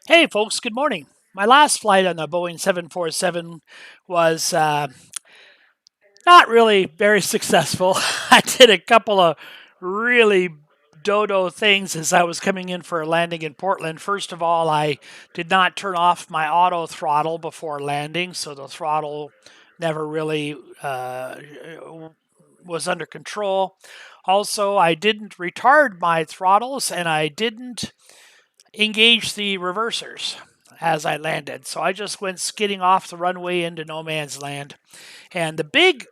Hey, folks, good morning. My last flight on the Boeing 747 was not really very successful. I did a couple of really dodo things as I was coming in for a landing in Portland. First of all, I did not turn off my auto throttle before landing, so the throttle never really was under control. Also, I didn't retard my throttles and I didn't engage the reversers as I landed. So I just went skidding off the runway into no man's land. And the big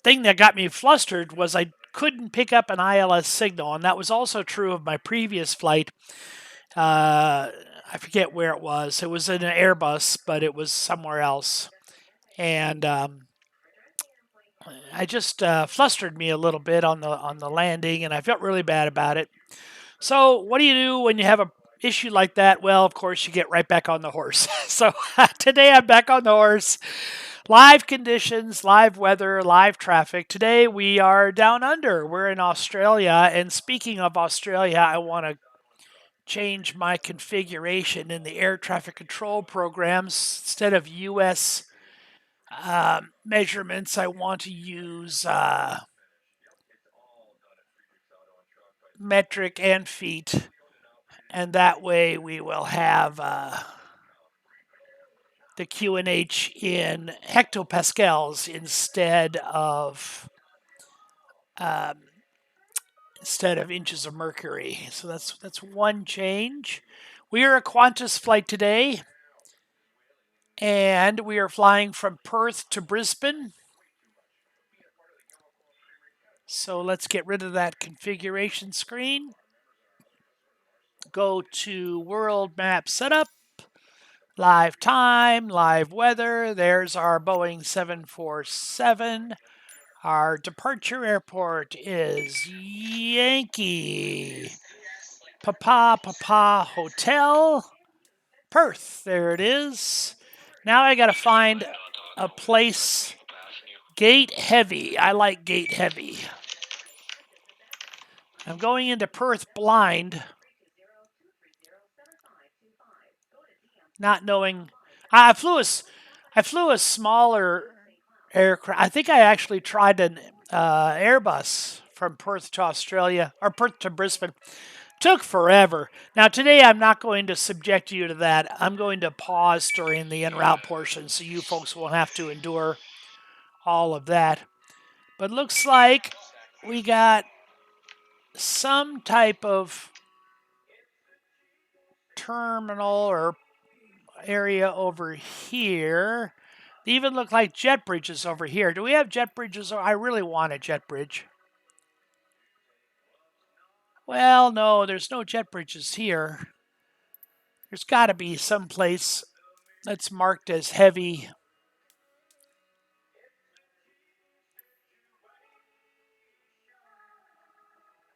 thing that got me flustered was I couldn't pick up an ILS signal. And that was also true of my previous flight. I forget where it was. It was in an Airbus, but it was somewhere else. And I just flustered me a little bit on the landing, and I felt really bad about it. So, what do you do when you have a issue like that? Well, of course, you get right back on the horse. So, today I'm back on the horse. Live conditions, live weather, live traffic. Today we are down under. We're in Australia. And speaking of Australia, I want to change my configuration in the air traffic control programs. Instead of US measurements, I want to use metric and feet. And that way we will have the QNH in hectopascals um, instead of inches of mercury. So that's one change. We are a Qantas flight today, and we are flying from Perth to Brisbane. So let's get rid of that configuration screen. Go to World Map Setup, live time, live weather. There's our Boeing 747. Our departure airport is Yankee Papa Hotel, Perth. There it is. Now I got to find a place. Gate heavy. I like gate heavy. I'm going into Perth blind, not knowing. I flew a smaller aircraft. I think I actually tried an Airbus from Perth to Australia or Perth to Brisbane. Took forever. Now today I'm not going to subject you to that. I'm going to pause during the en route portion so you folks won't have to endure all of that. But looks like we got some type of terminal or area over here. They even look like jet bridges over here. Do we have jet bridges? I really want a jet bridge. Well, no, there's no jet bridges here. There's got to be some place that's marked as heavy.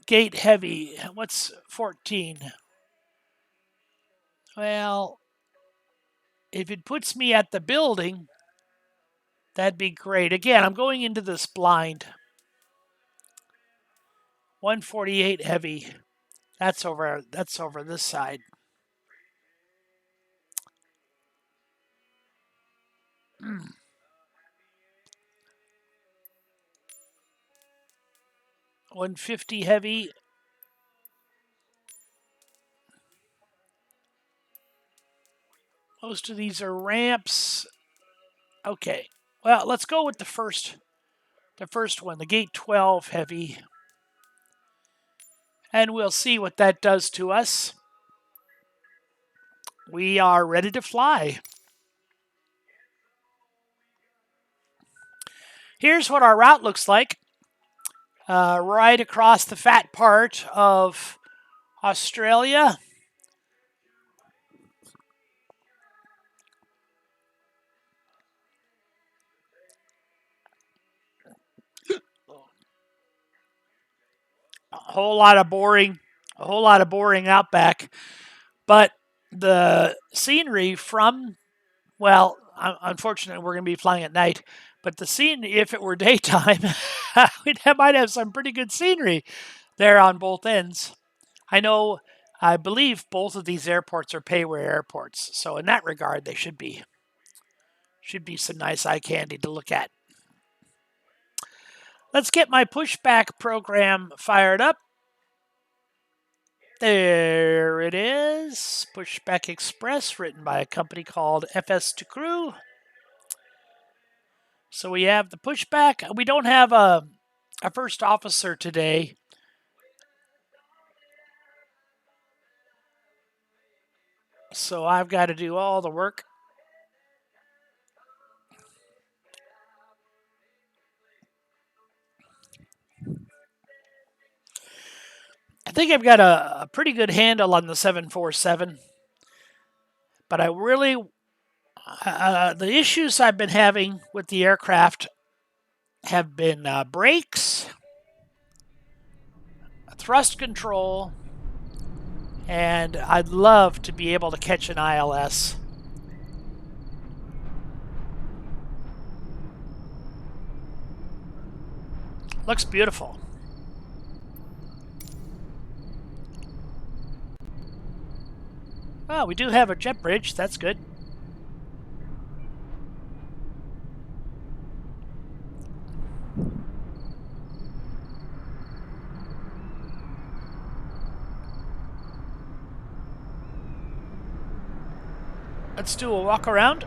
Gate heavy. What's 14? Well, if it puts me at the building, that'd be great. Again, I'm going into this blind. 148 heavy. That's over this side. Mm. 150 heavy. Most of these are ramps. Okay. Well, let's go with the first one, the gate 12 heavy. And we'll see what that does to us. We are ready to fly. Here's what our route looks like. Right across the fat part of Australia. A whole lot of boring outback. But the scenery from, well, unfortunately, we're going to be flying at night. But the scene, if it were daytime, we might have some pretty good scenery there on both ends. I know I believe both of these airports are payware airports, so in that regard, they should be some nice eye candy to look at. Let's get my pushback program fired up. There it is. Pushback Express, written by a company called FS to Crew. So we have the pushback. We don't have a first officer today. So I've got to do all the work. I think I've got a pretty good handle on the 747. But I really, the issues I've been having with the aircraft have been brakes, thrust control, and I'd love to be able to catch an ILS. Looks beautiful. Oh, we do have a jet bridge. That's good. Let's do a walk around.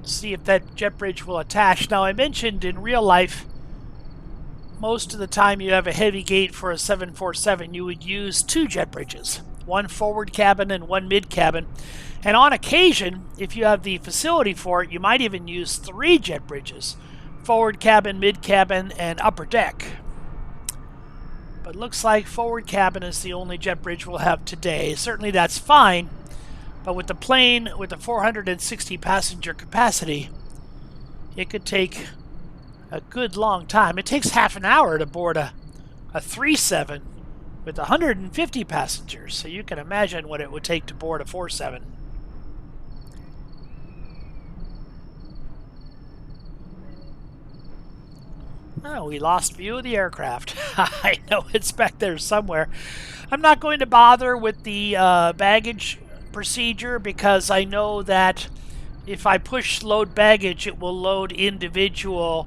See if that jet bridge will attach. Now, I mentioned in real life, most of the time you have a heavy gate for a 747, you would use two jet bridges, one forward cabin and one mid cabin. And on occasion, if you have the facility for it, you might even use three jet bridges, forward cabin, mid cabin, and upper deck. But looks like forward cabin is the only jet bridge we'll have today. Certainly that's fine, but with the plane with the 460 passenger capacity, it could take a good long time. It takes half an hour to board a 3.7 with 150 passengers, so you can imagine what it would take to board a 4.7. Oh, we lost view of the aircraft. I know it's back there somewhere. I'm not going to bother with the baggage procedure because I know that if I push load baggage, it will load individual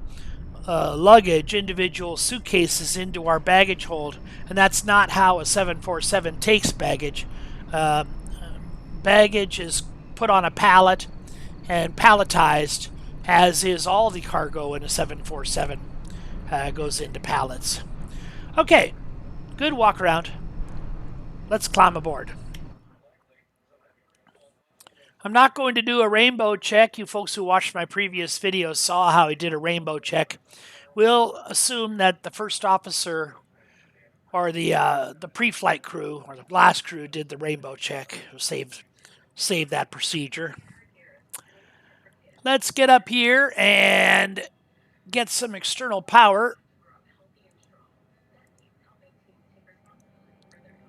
luggage, individual suitcases into our baggage hold, and that's not how a 747 takes baggage. Baggage is put on a pallet and palletized, as is all the cargo in a 747. Goes into pallets. Okay, good walk around. Let's climb aboard. I'm not going to do a rainbow check. You folks who watched my previous videos saw how I did a rainbow check. We'll assume that the first officer or the pre-flight crew or the blast crew did the rainbow check. Save that procedure. Let's get up here and get some external power.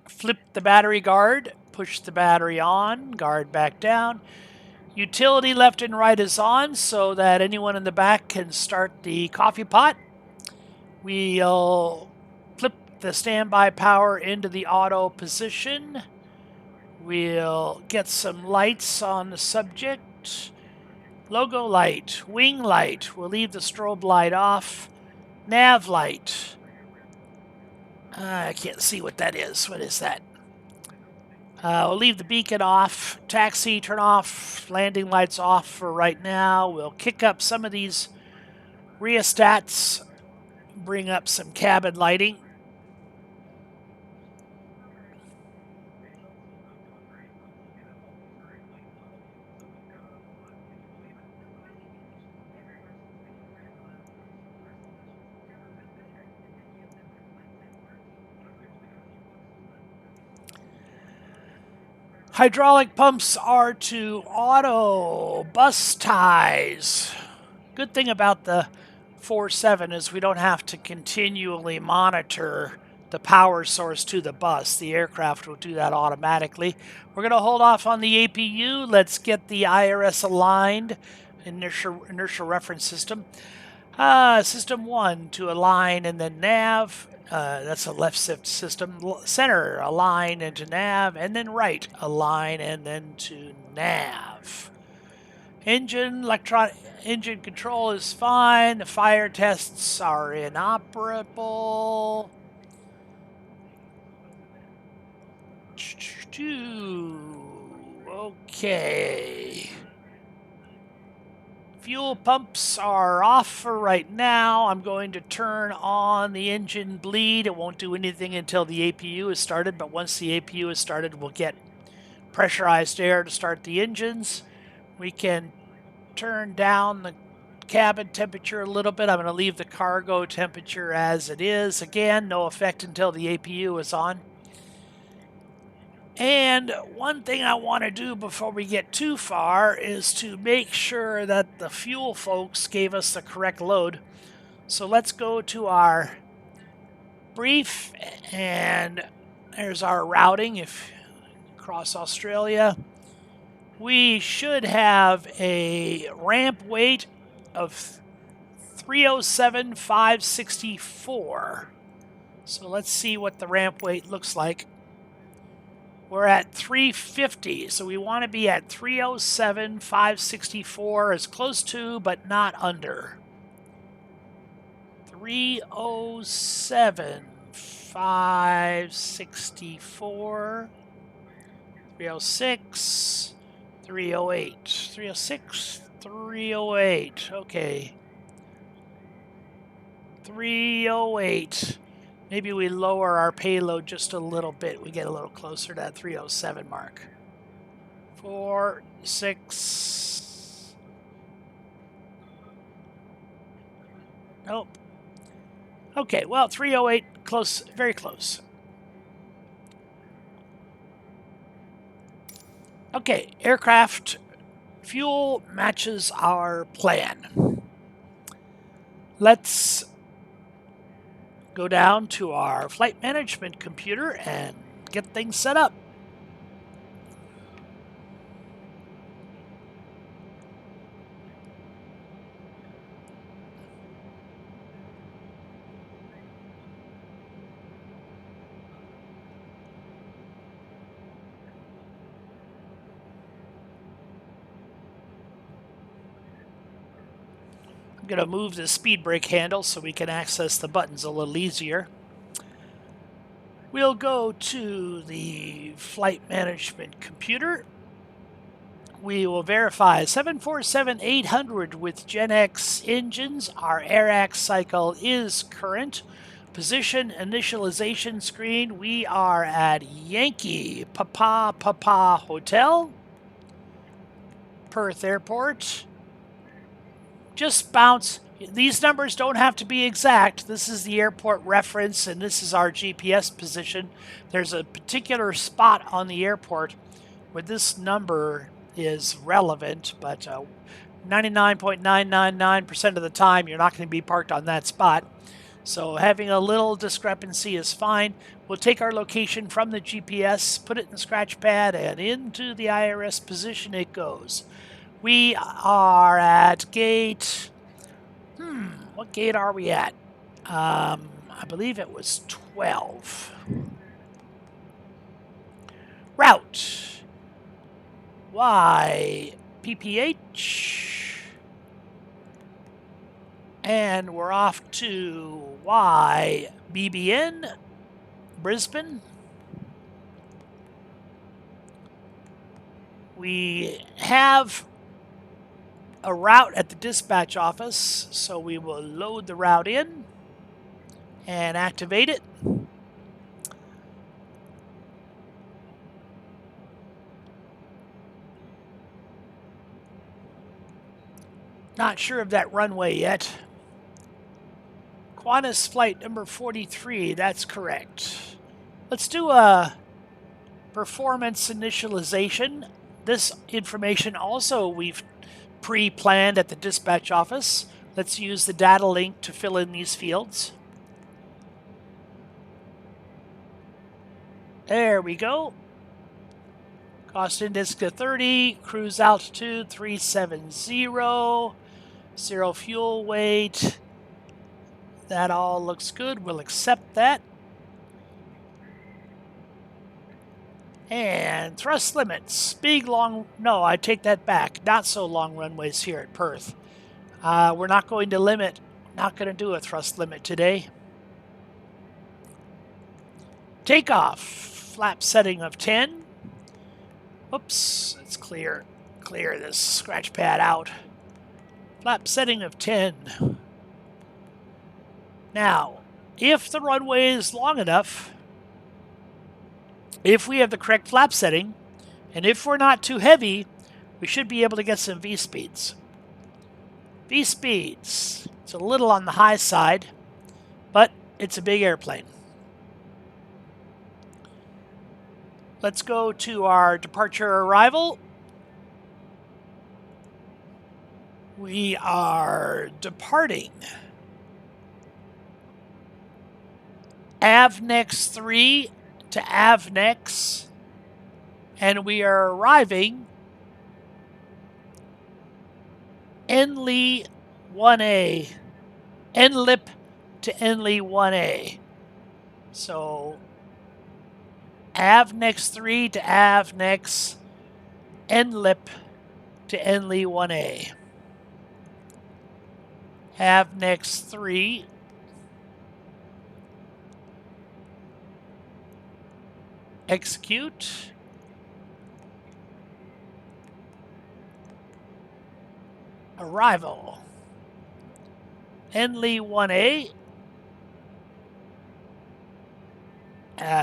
Flip the battery guard, push the battery on, guard back down. Utility left and right is on so that anyone in the back can start the coffee pot. We'll flip the standby power into the auto position. We'll get some lights on the subject. Logo light, wing light. We'll leave the strobe light off. Nav light. I can't see what that is. What is that? We'll leave the beacon off. Taxi, turn off. Landing lights off for right now. We'll kick up some of these rheostats. Bring up some cabin lighting. Hydraulic pumps are to auto. Bus ties. Good thing about the 47 is we don't have to continually monitor the power source to the bus. The aircraft will do that automatically. We're going to hold off on the APU. Let's get the IRS aligned, inertial reference system. System 1 to align and then nav. That's a left shift system. Center, align and to nav, and then right, align and then to nav. Engine control is fine. The fire tests are inoperable. Okay. Fuel pumps are off for right now. I'm going to turn on the engine bleed. It won't do anything until the APU is started, but once the APU is started, we'll get pressurized air to start the engines. We can turn down the cabin temperature a little bit. I'm going to leave the cargo temperature as it is. Again, no effect until the APU is on. And one thing I want to do before we get too far is to make sure that the fuel folks gave us the correct load. So let's go to our brief, and there's our routing. If across Australia, we should have a ramp weight of 307,564. So let's see what the ramp weight looks like. We're at 350, so we want to be at 307,564, as close to, but not under. 307,564, 306, 308, 306, 308, okay. 308. Maybe we lower our payload just a little bit. We get a little closer to that 307 mark. 4, 6. Nope. Okay, well, 308, close, very close. Okay, aircraft fuel matches our plan. Let's go down to our flight management computer and get things set up. I'm going to move the speed brake handle so we can access the buttons a little easier. We'll go to the flight management computer. We will verify 747-800 with Gen X engines. Our AirAx cycle is current. Position initialization screen. We are at Yankee Papa Hotel, Perth Airport. Just bounce. These numbers don't have to be exact. This is the airport reference, and this is our GPS position. There's a particular spot on the airport where this number is relevant, but 99.999% of the time, you're not going to be parked on that spot. So having a little discrepancy is fine. We'll take our location from the GPS, put it in the scratch pad, and into the IRS position it goes. We are at gate... what gate are we at? I believe it was 12. Route. Y, PPH. And we're off to Y, BBN, Brisbane. We have a route at the dispatch office, so we will load the route in and activate it. Not sure of that runway yet. Qantas flight number 43, that's correct. Let's do a performance initialization. This information also we've pre-planned at the dispatch office. Let's use the data link to fill in these fields. There we go. Cost index to 30, cruise altitude 370, 0 fuel weight. That all looks good. We'll accept that. And thrust limits. Big, long, no, I take that back. Not so long runways here at Perth. We're not going to limit, not going to do a thrust limit today. Takeoff. Flap setting of 10. Oops, let's clear this scratch pad out. Flap setting of 10. Now, if the runway is long enough, if we have the correct flap setting, and if we're not too heavy, we should be able to get some V-speeds. V-speeds. It's a little on the high side, but it's a big airplane. Let's go to our departure arrival. We are departing AVNEX 3 to AVNEX, and we are arriving Enley 1A, NLIP to Enley 1A. So AVNEX 3 to AVNEX, NLIP to Enley 1A. AVNEX 3. Execute. Arrival. Enley 1A.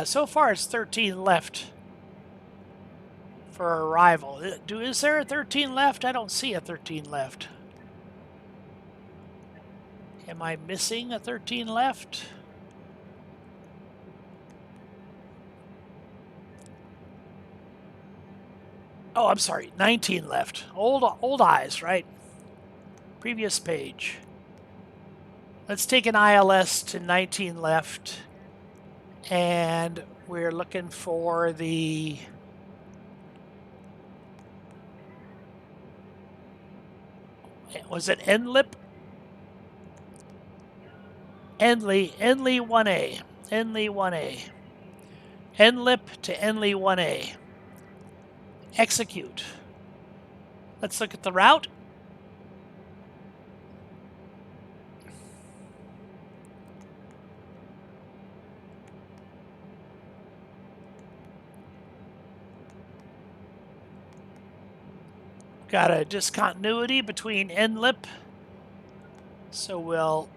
So far it's 13 left for arrival. Is there a 13 left? I don't see a 13 left. Am I missing a 13 left? Oh, I'm sorry, 19 left. Old eyes, right? Previous page. Let's take an ILS to 19 left. And we're looking for the... Was it NLIP? Enley 1A. Enley 1A. NLIP to Enley 1A. Execute. Let's look at the route. Got a discontinuity between NLIP, so we'll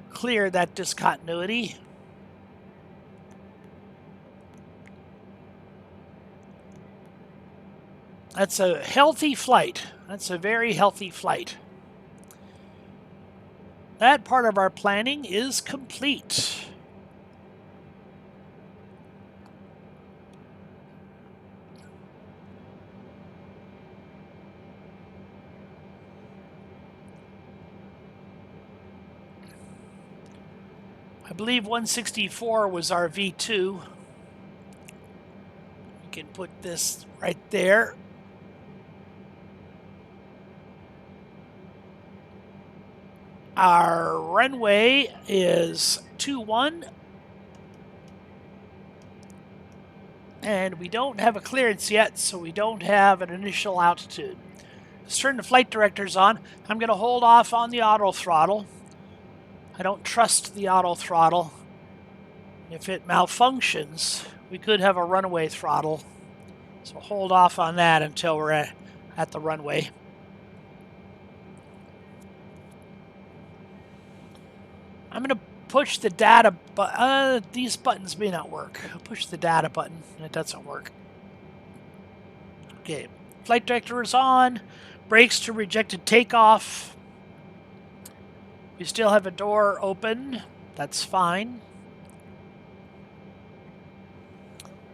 clear that discontinuity. That's a healthy flight. That's a very healthy flight. That part of our planning is complete. I believe 164 was our V2. We can put this right there. Our runway is 21. And we don't have a clearance yet, so we don't have an initial altitude. Let's turn the flight directors on. I'm going to hold off on the auto throttle. I don't trust the auto throttle. If it malfunctions, we could have a runaway throttle. So hold off on that until we're at the runway. I'm going to push the data button. These buttons may not work. I'll push the data button, and it doesn't work. Okay, flight director is on. Brakes to rejected takeoff. We still have a door open. That's fine.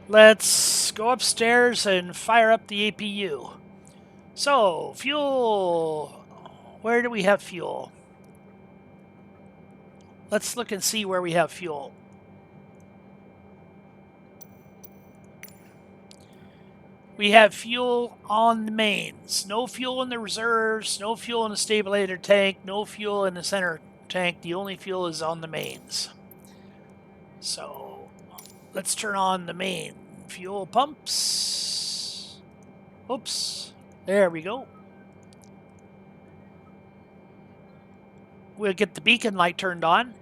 Let's go upstairs and fire up the APU. So, fuel Where do we have fuel? Let's look and see where we have fuel. We have fuel on the mains. No fuel in the reserves, no fuel in the stabilizer tank, no fuel in the center tank. The only fuel is on the mains. So let's turn on the main fuel pumps. Oops, there we go. We'll get the beacon light turned on.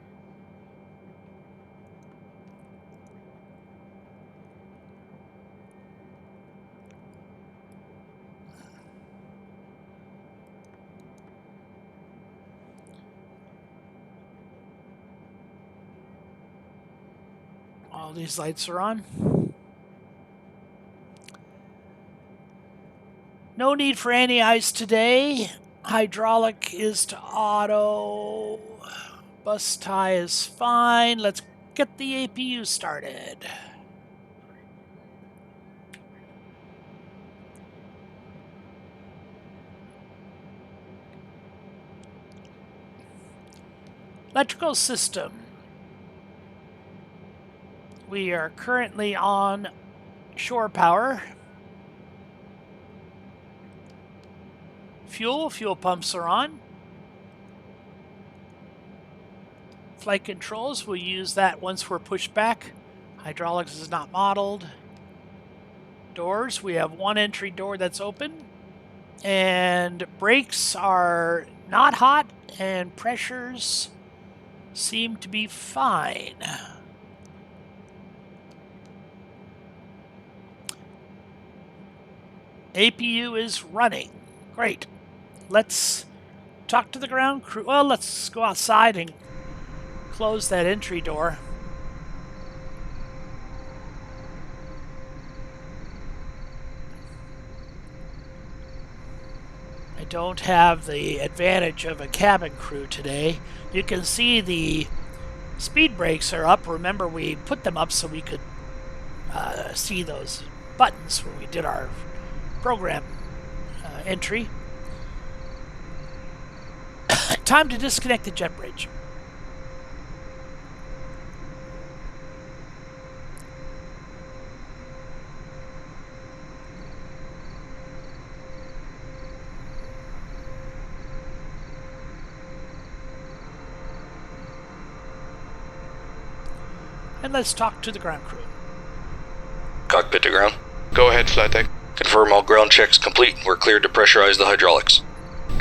All these lights are on. No need for any ice today. Hydraulic is to auto. Bus tie is fine. Let's get the APU started. Electrical system. We are currently on shore power. Fuel pumps are on. Flight controls, we'll use that once we're pushed back. Hydraulics is not modeled. Doors, we have one entry door that's open. And brakes are not hot, and pressures seem to be fine. APU is running. Great. Let's talk to the ground crew. Well, let's go outside and close that entry door. I don't have the advantage of a cabin crew today. You can see the speed brakes are up. Remember, we put them up so we could see those buttons when we did our program entry. Time to disconnect the jet bridge. And let's talk to the ground crew. Cockpit to ground. Go ahead, flight deck. Confirm all ground checks complete. We're cleared to pressurize the hydraulics.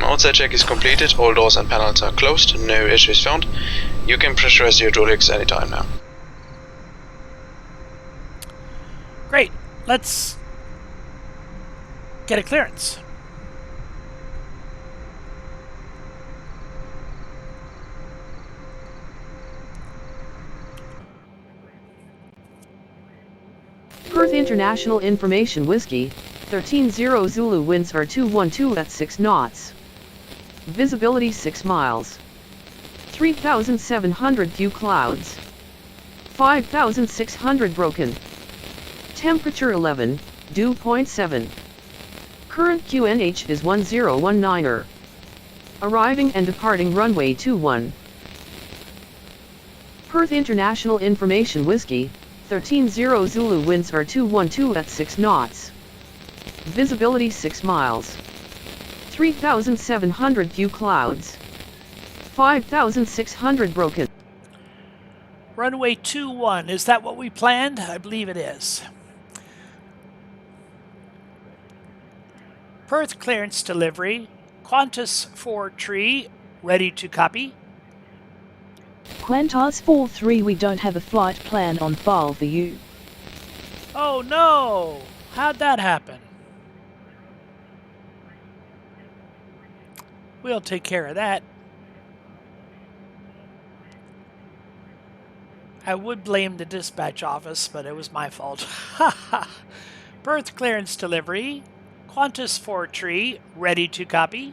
Outside check is completed. All doors and panels are closed. No issues found. You can pressurize the hydraulics anytime now. Great. Let's get a clearance. Perth International Information Whiskey, 13-0 Zulu, winds are 212 at 6 knots. Visibility 6 miles. 3,700 few clouds. 5,600 broken. Temperature 11, dew point 7. Current QNH is 1019er. Arriving and departing runway 21. Perth International Information Whiskey, 13-0 Zulu, winds are 212 at 6 knots. Visibility 6 miles. 3,700 few clouds. 5,600 broken. Runway 21, is that what we planned? I believe it is. Perth clearance delivery. Qantas 4-3, ready to copy. Qantas 4-3, we don't have a flight plan on file for you. Oh no! How'd that happen? We'll take care of that. I would blame the dispatch office, but it was my fault. Perth clearance delivery. Qantas 4-3, ready to copy.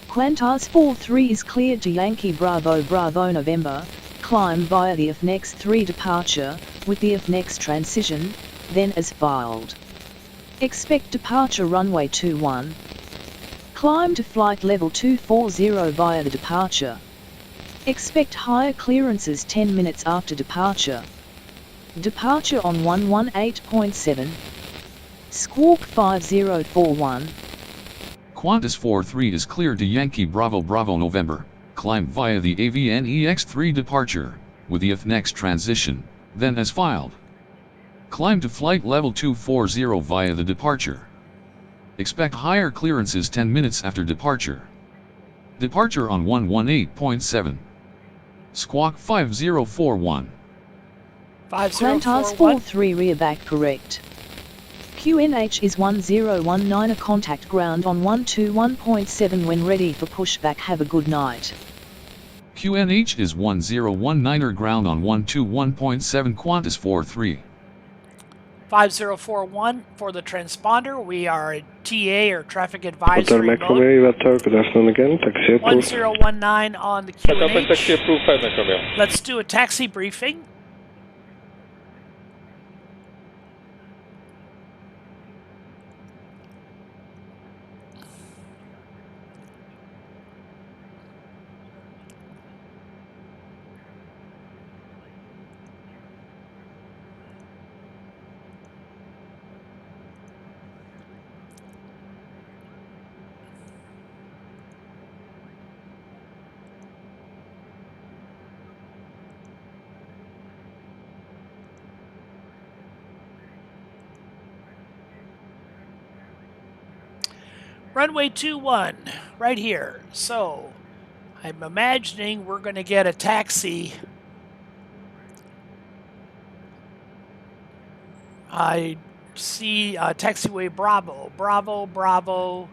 Qantas 4-3 is cleared to Yankee Bravo Bravo November, climb via the FNEX 3 departure, with the FNEX transition, then as filed. Expect departure runway 21. Climb to flight level 240 via the departure. Expect higher clearances 10 minutes after departure. Departure on 118.7. Squawk 5041. Qantas 43 is cleared to Yankee Bravo Bravo November, climb via the AVNEX3 departure, with the next transition, then as filed. Climb to flight level 240 via the departure. Expect higher clearances 10 minutes after departure. Departure on 118.7. Squawk 5041. Qantas 5041. 43 rear back correct. QNH is 1019 a contact ground on 121.7 when ready for pushback. Have a good night. QNH is 1019er ground on 121.7 Qantas 43. 5041 for the transponder. We are a TA or traffic advisory Hotel mode. Macromere, good afternoon again, taxi approved. 1019 on the Taxi QNH. approved 5 Macromere. Let's do a taxi briefing. Runway 21, right here. So, I'm imagining we're going to get a taxi. I see taxiway Bravo, Bravo, Bravo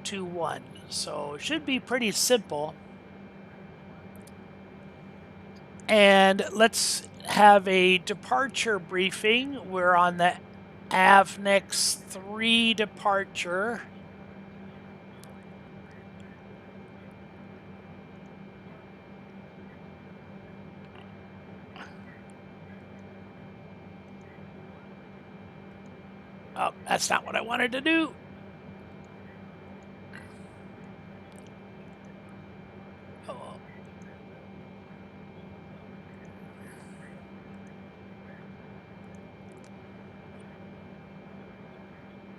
21. So, it should be pretty simple. And let's have a departure briefing. We're on the AVNEX 3 departure. Oh, that's not what I wanted to do. Oh.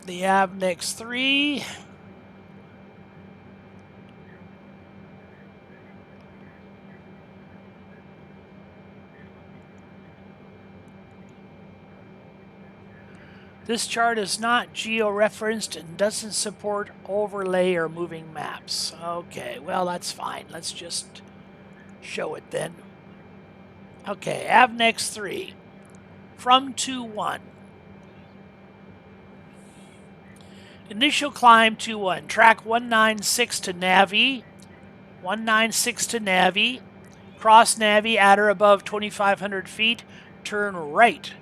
The AVNEX 3. This chart is not geo-referenced and doesn't support overlay or moving maps. Okay, well, that's fine. Let's just show it then. Okay, AVNEX 3 from 2-1. Initial climb 2-1. Track 196 to Navi. 196 to Navi. Cross Navi at or above 2,500 feet. Turn right.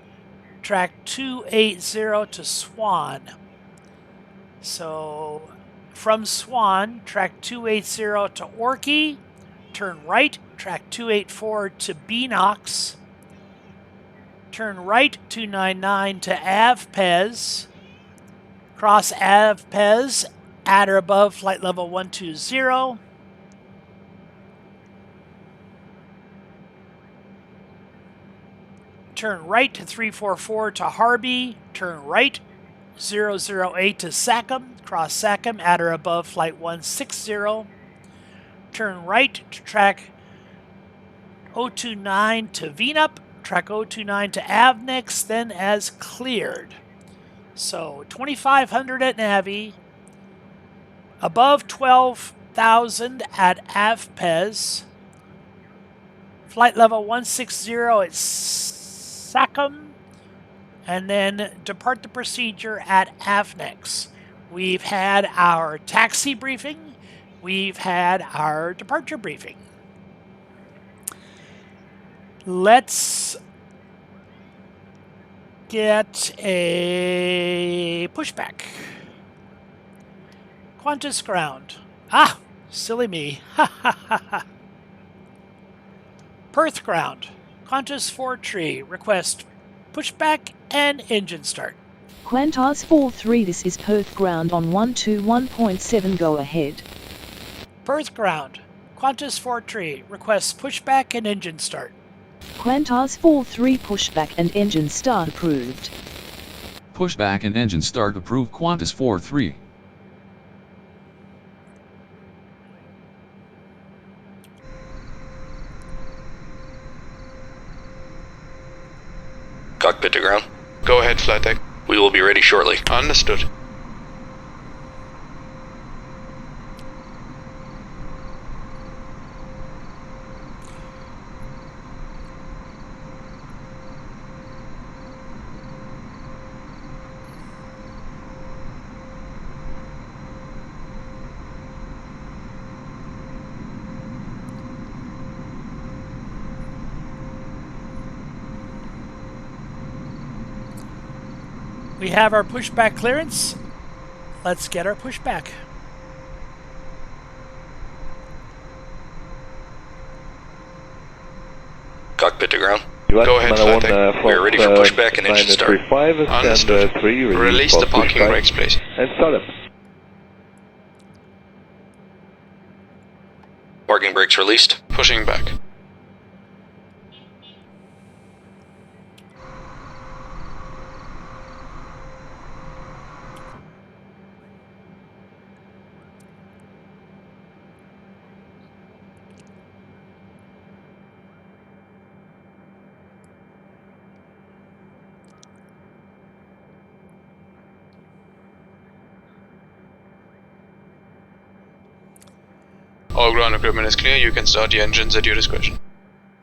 Track 280 to Swan. So from Swan, track 280 to Orkney. Turn right. Track 284 to Beanox. Turn right 299 to Avpez. Cross Avpez at or above flight level 120. Turn right to 344 to Harby. Turn right 008 to Sackham. Cross Sackham at or above flight 160. Turn right to track 029 to Veenup. Track 029 to Avnex, then as cleared. So 2,500 at Navi, above 12,000 at Avpez, flight level 160 at Sackham, and then depart the procedure at Avnex. We've had our taxi briefing, we've had our departure briefing. Let's get a pushback. Qantas ground. Ah, silly me. Perth ground. Qantas 4 tree. Request pushback and engine start. Qantas 4-3, this is Perth ground on 121.7, go ahead. Perth ground. Qantas 4-3 requests pushback and engine start. Qantas 4-3, pushback and engine start approved. Pushback and engine start approved. Qantas 4-3. Cockpit to ground. Go ahead, flight deck. We will be ready shortly. Understood. We have our pushback clearance. Let's get our pushback. Cockpit to ground. Go ahead, flight deck. We are ready for pushback and engine start. Understood. Release the parking brakes, please. And start up. Parking brakes released. Pushing back. All ground equipment is clear. You can start the engines at your discretion.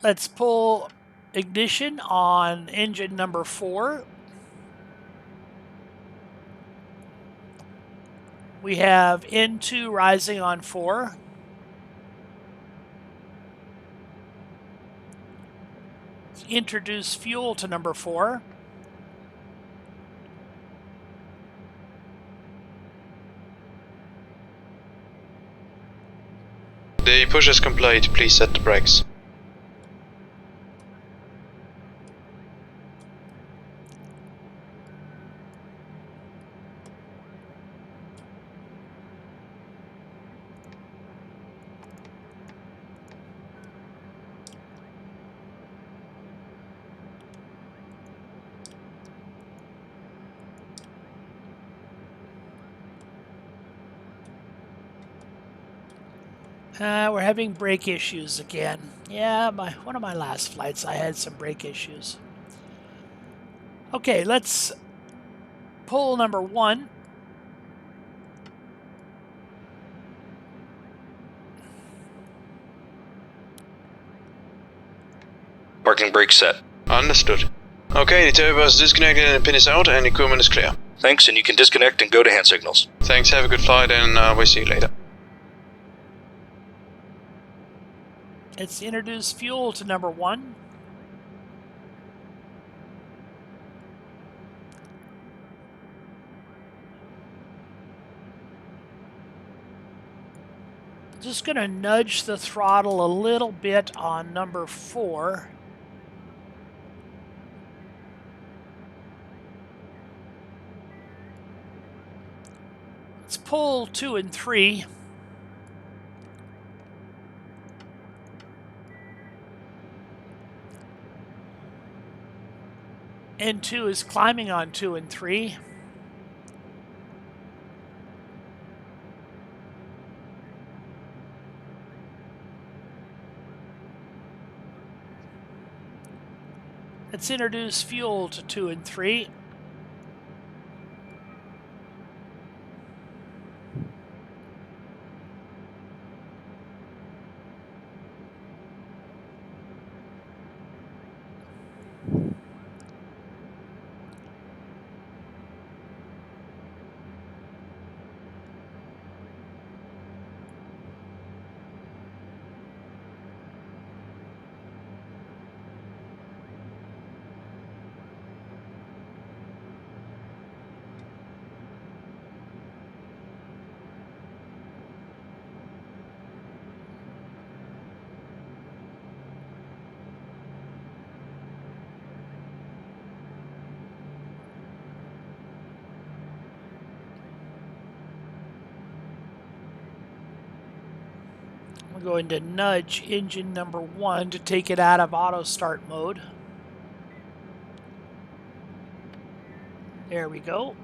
Let's pull ignition on engine number 4. We have N2 rising on 4. Let's introduce fuel to number 4. The push is complete. Please set the brakes. We're having brake issues again. Yeah, one of my last flights I had some brake issues. Okay, let's pull number 1. Parking brakes set. Understood. Okay, the turbo is disconnected and the pin is out and equipment is clear. Thanks, and you can disconnect and go to hand signals. Thanks, have a good flight and we'll see you later. Let's introduce fuel to number 1. Just going to nudge the throttle a little bit on number 4. Let's pull 2 and 3. N2 is climbing on 2 and 3. Let's introduce fuel to 2 and 3. I'm going to nudge engine number 1 to take it out of auto start mode. There we go.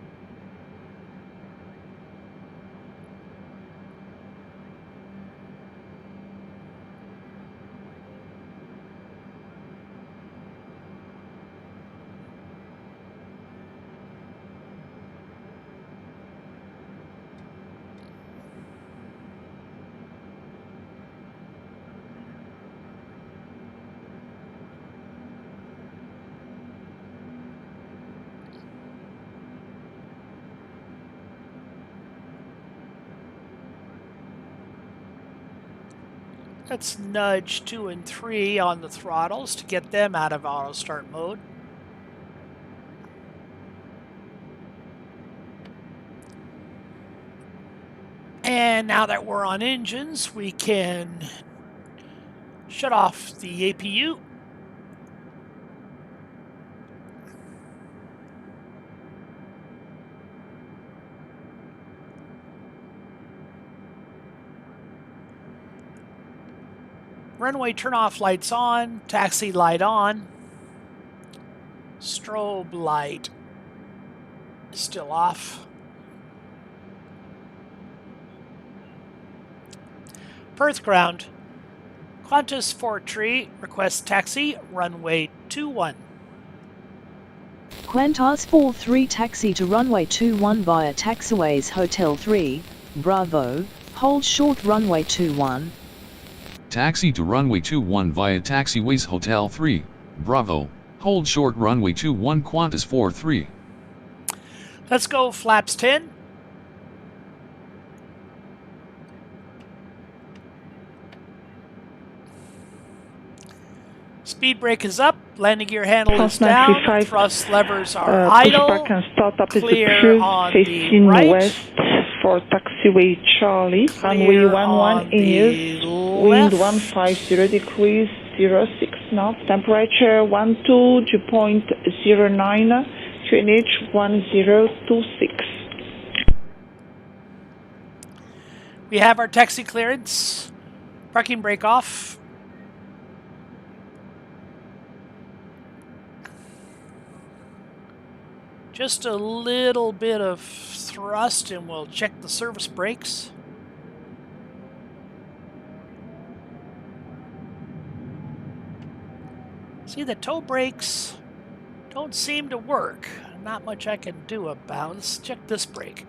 Let's nudge 2 and 3 on the throttles to get them out of auto start mode. And now that we're on engines, we can shut off the APU. Runway turn-off lights on, taxi light on, strobe light still off. Perth ground, Qantas 4-tree, request taxi, runway 21. Qantas 43 taxi to runway 21 via taxiways Hotel 3, Bravo, hold short runway 21. Taxi to runway 21 via taxiways Hotel 3, Bravo, hold short runway 21 Qantas 43. Let's go flaps 10. Speed brake is up, landing gear handle is down, thrust levers are idle, pushback and startup is clear approved, on facing the right, west for taxiway Charlie, runway 11 in use, wind 150 degrees 06 knots, temperature 12 dew point 09, QNH 1026. We have our taxi clearance, parking brake off. Just a little bit of thrust and we'll check the service brakes. See, the toe brakes don't seem to work. Not much I can do about it. Let's check this brake.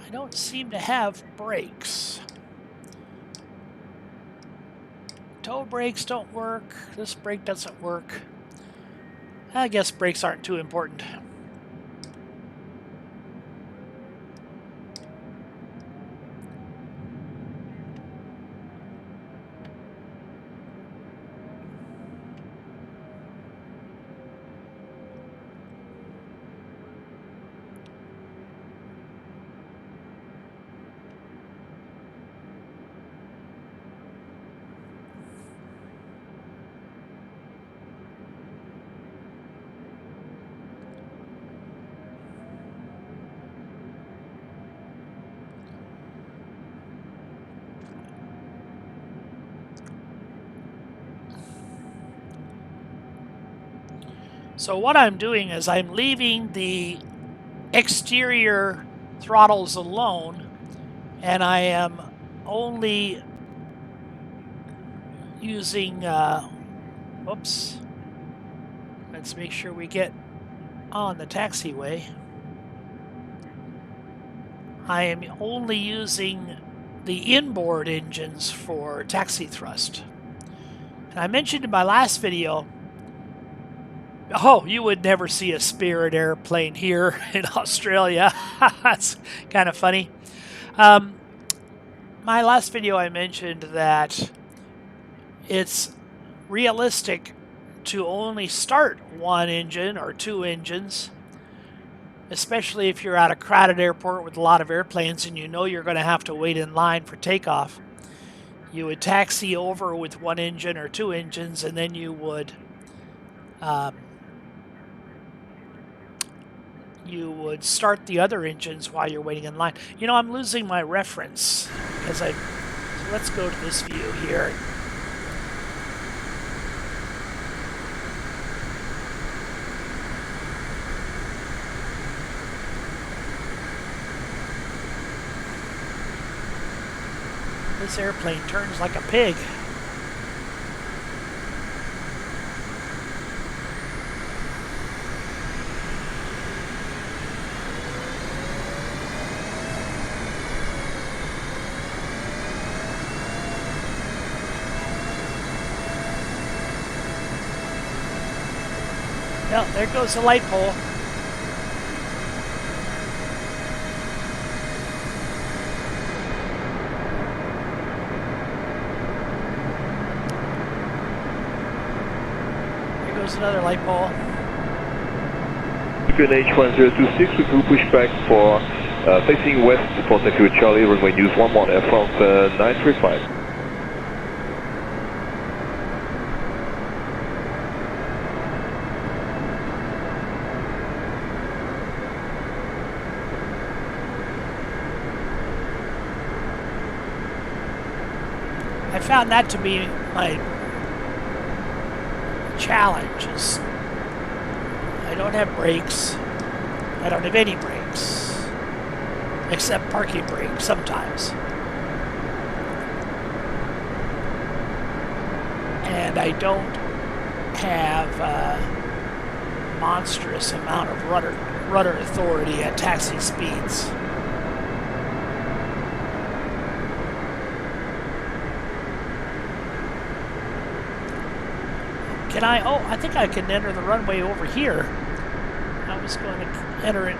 I don't seem to have brakes. Toe brakes don't work. This brake doesn't work. I guess brakes aren't too important. So what I'm doing is I'm leaving the exterior throttles alone, and I am only using, oops, let's make sure we get on the taxiway. I am only using the inboard engines for taxi thrust. And I mentioned in my last video, oh, you would never see a Spirit airplane here in Australia. That's kind of funny. My last video I mentioned that it's realistic to only start one engine or two engines, especially if you're at a crowded airport with a lot of airplanes and you know you're going to have to wait in line for takeoff. You would taxi over with one engine or two engines, and then you would start the other engines while you're waiting in line. You know, I'm losing my reference. because so let's go to this view here. This airplane turns like a pig. Well, there goes the light pole. There goes another light pole. QNH 1026, we will push back for facing west for Taxi Charlie, runway news 11 Air France 935. I found that to be my challenge. Is I don't have brakes. I don't have any brakes, except parking brakes sometimes. And I don't have a monstrous amount of rudder authority at taxi speeds. Can I? Oh, I think I can enter the runway over here. I was going to enter it.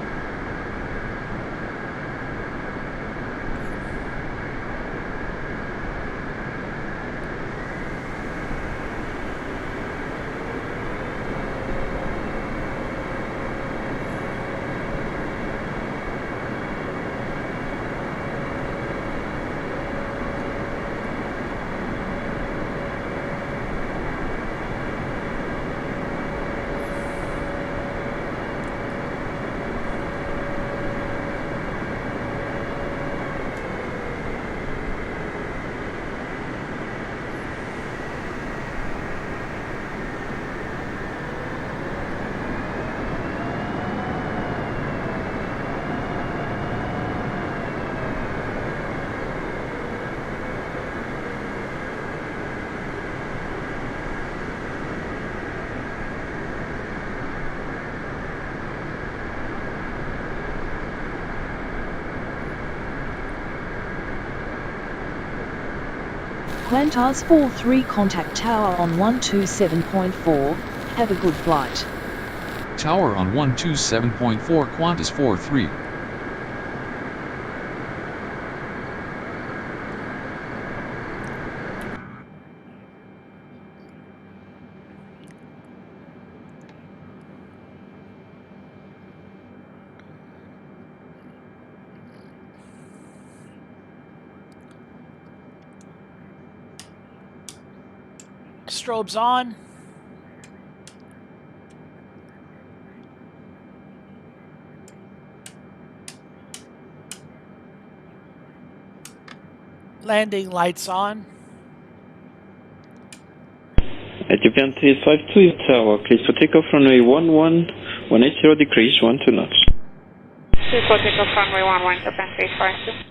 Qantas 43 contact tower on 127.4, have a good flight. Tower on 127.4 Qantas 43. Strobes on. Landing lights on. Ethiopian 352 your tower, please for takeoff runway 180 degrees, 12 knots. Please for takeoff runway 11, Ethiopian 352.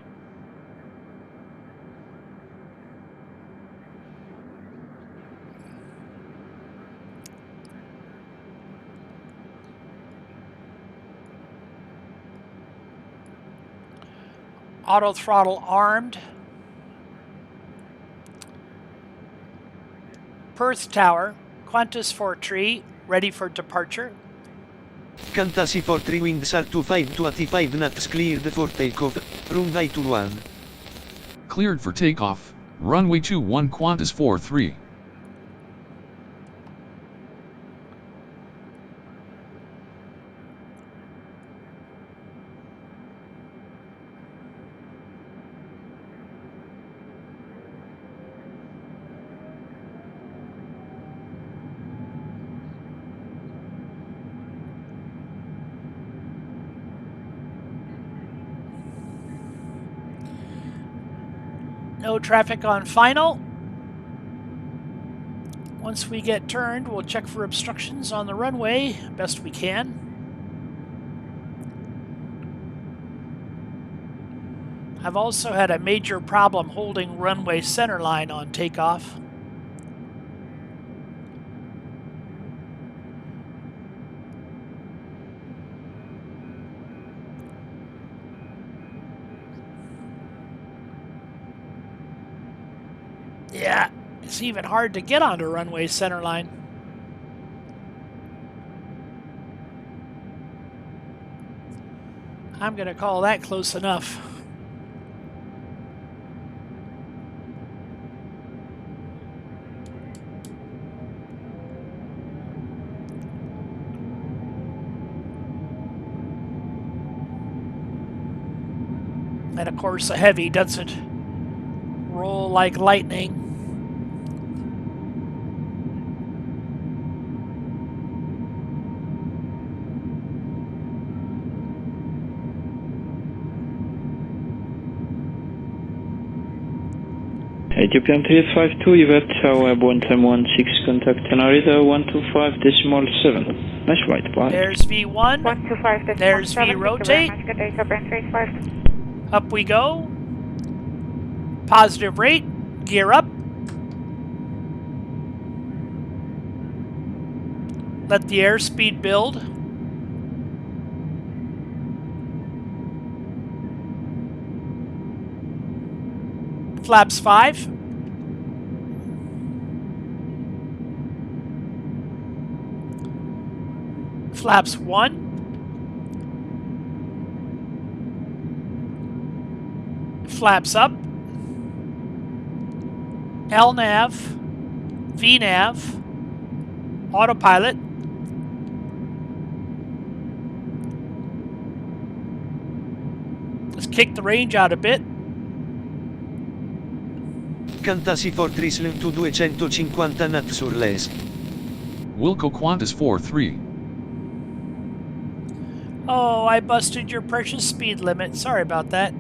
Auto throttle armed. Perth Tower, Qantas 43, ready for departure. Qantas 43 winds are 25 knots cleared for takeoff, runway 21. Cleared for takeoff, runway 21 Qantas 43. No traffic on final. Once we get turned, we'll check for obstructions on the runway best we can. I've also had a major problem holding runway centerline on takeoff. Yeah, it's even hard to get onto runway centerline. I'm going to call that close enough. And of course, a heavy doesn't roll like lightning. Ethiopian 352, Yvette Tower, Airborne 1016, contact Tenerife 125.7. Nice flight, bye. There's V1. 125.7. There's V rotate. Good day, Ethiopian 352. Up we go. Positive rate. Gear up. Let the airspeed build. Flaps 5. Flaps 1. Flaps up. LNAV. VNAV. Autopilot. Let's kick the range out a bit. Cantasi Fortris Lento 250 nat sur les. Wilco Qantas 43. Oh, I busted your precious speed limit. Sorry about that.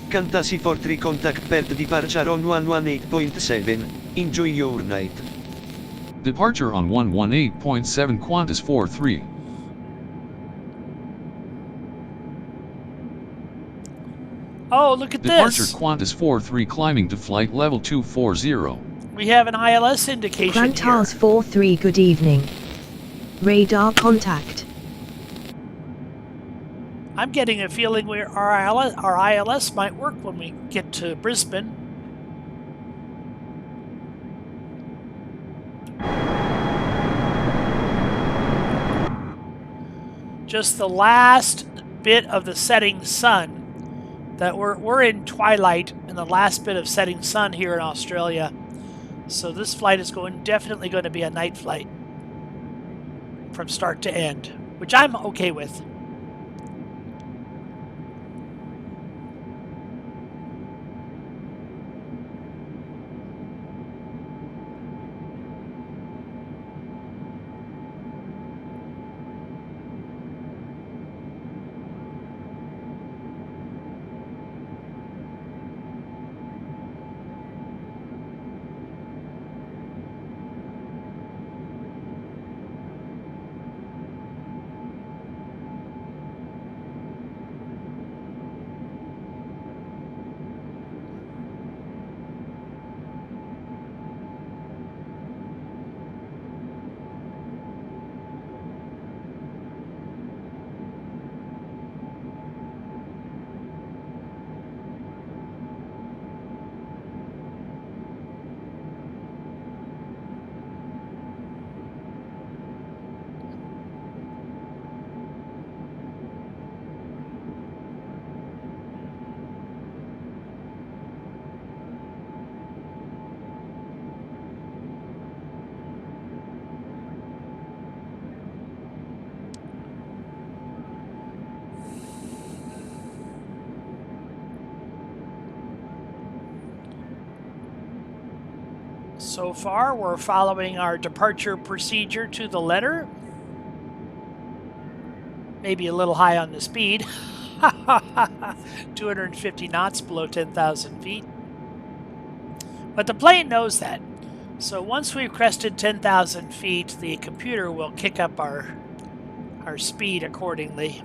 Cantasi Fortri contact Perth departure on 118.7. Enjoy your night. Departure on 118.7 Qantas 43. Oh, look at Departure this. Qantas 43 climbing to flight level 240. We have an ILS indication Qantas here. 43, good evening. Radar contact. I'm getting a feeling our ILS might work when we get to Brisbane. Just the last bit of the setting sun. That we're in twilight and the last bit of setting sun here in Australia. So this flight is definitely going to be a night flight from start to end, which I'm okay with. So far, we're following our departure procedure to the letter. maybe a little high on the speed. 250 knots below 10,000 feet. But the plane knows that. So once we've crested 10,000 feet, the computer will kick up our speed accordingly.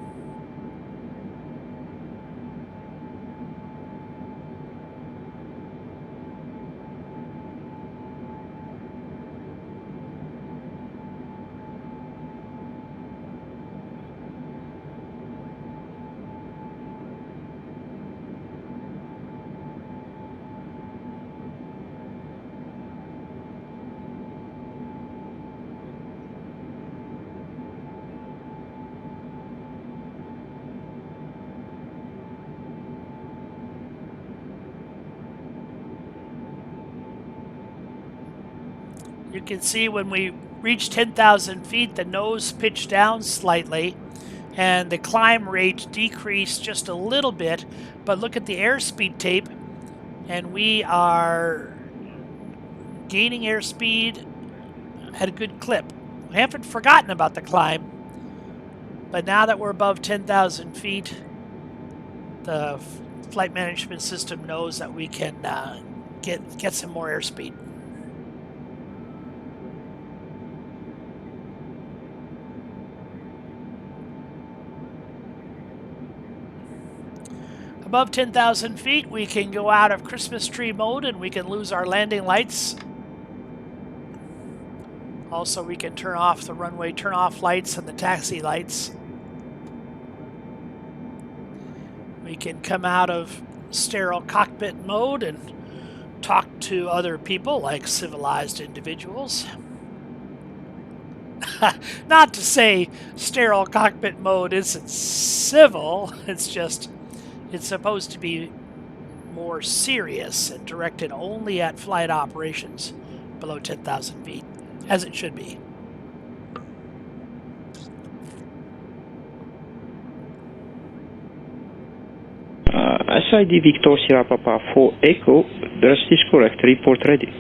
You can see when we reach 10,000 feet, the nose pitched down slightly and the climb rate decreased just a little bit. But look at the airspeed tape, and we are gaining airspeed at a good clip. We haven't forgotten about the climb, but now that we're above 10,000 feet, the flight management system knows that we can get some more airspeed. Above 10,000 feet, we can go out of Christmas tree mode and we can lose our landing lights. Also, we can turn off the runway turn-off lights and the taxi lights. We can come out of sterile cockpit mode and talk to other people like civilized individuals. Not to say sterile cockpit mode isn't civil, it's supposed to be more serious and directed only at flight operations below 10,000 feet, as it should be. SID Victor Sierra Papa 4 Echo, the rest is correct, report ready.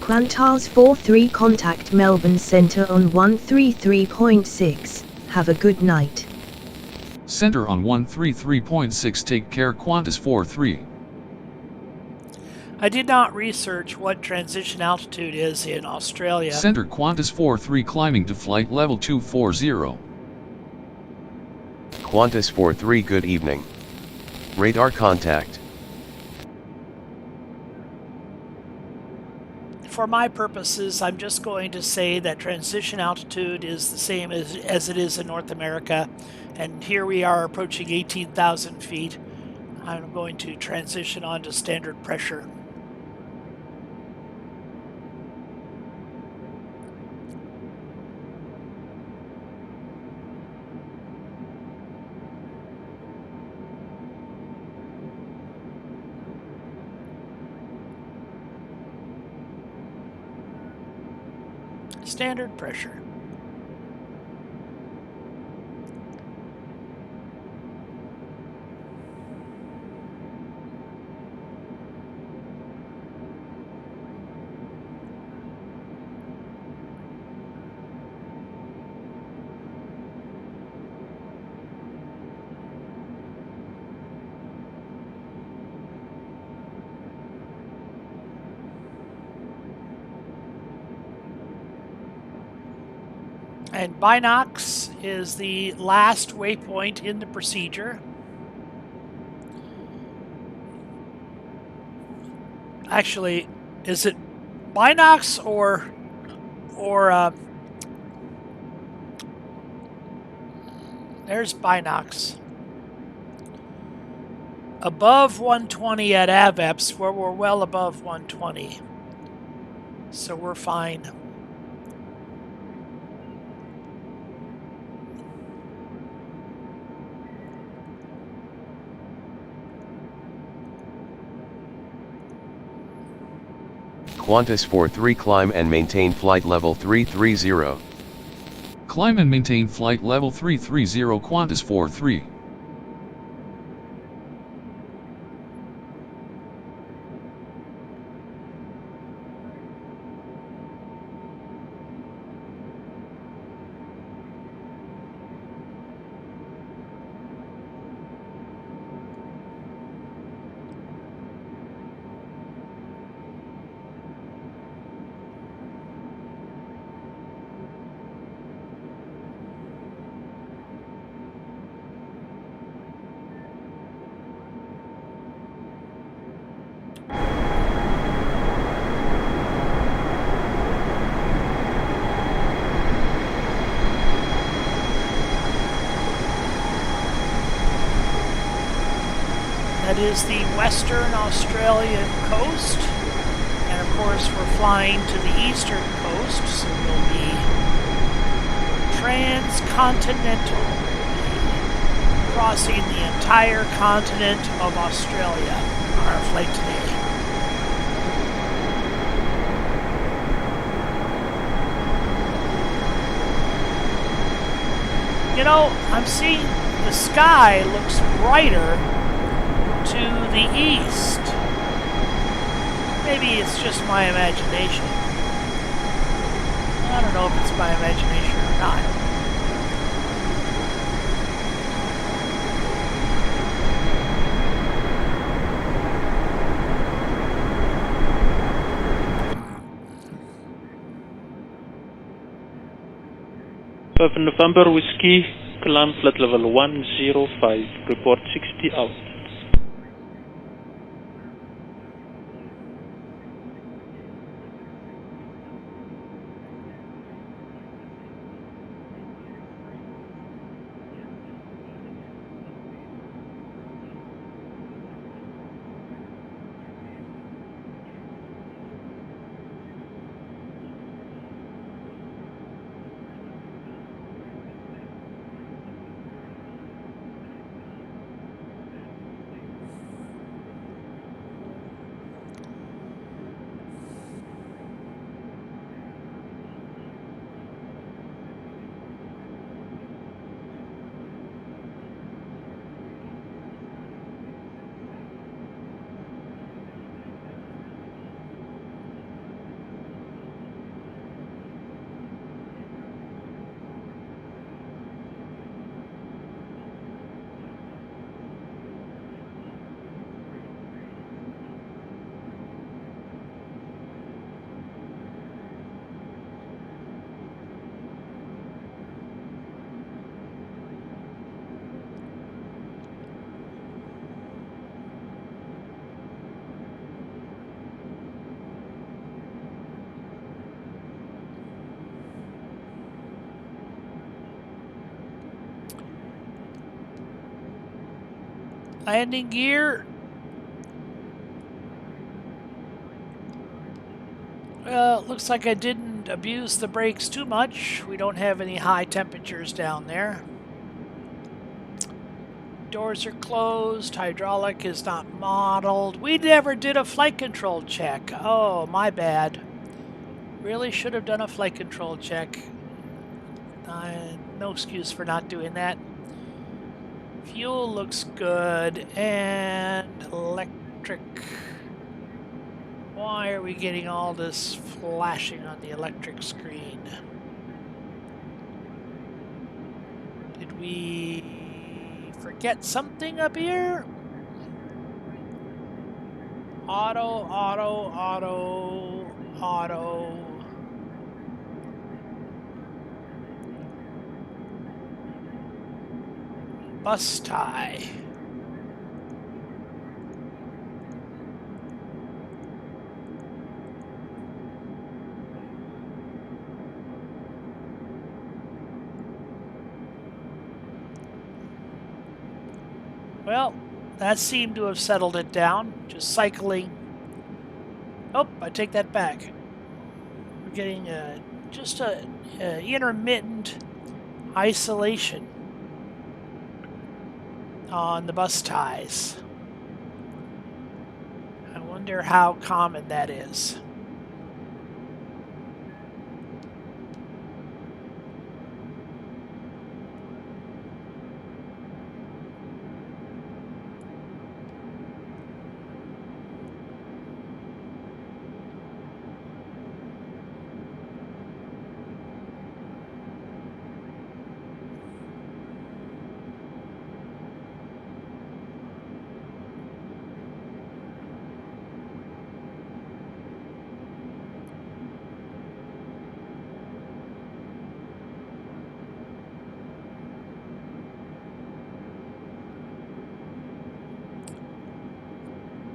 Qantas 43 contact Melbourne Centre on 133.6. Have a good night. Center on 133.6. Take care Qantas 43. I did not research what transition altitude is in Australia. Center Qantas 43 climbing to flight level 240. Qantas 43 good evening. Radar contact. For my purposes, I'm just going to say that transition altitude is the same as it is in North America. And here we are approaching 18,000 feet. I'm going to transition on to standard pressure. standard pressure. And Binox is the last waypoint in the procedure. Actually, is it Binox or there's Binox. Above 120 at AVEPS, where we're well above 120. So we're fine. Qantas 43 climb and maintain flight level 330. Climb and maintain flight level 330 Qantas 43. That is the Western Australian coast. And of course, we're flying to the eastern coast, so we'll be transcontinental, crossing the entire continent of Australia on our flight today. You know, I'm seeing the sky looks brighter to the east. Maybe it's just my imagination. I don't know if it's my imagination or not. November Whiskey, climb flight level 105, report 60 out. Landing gear. Well, looks like I didn't abuse the brakes too much. We don't have any high temperatures down there. Doors are closed. Hydraulic is not modeled. We never did a flight control check. Oh, my bad. Really should have done a flight control check. No excuse for not doing that. Fuel looks good, and electric. Why are we getting all this flashing on the electric screen? Did we forget something up here? Auto, auto, auto, auto. Bus tie. Well, that seemed to have settled it down. Just cycling. Oh, I take that back. We're getting just a intermittent isolation on the bus ties. I wonder how common that is.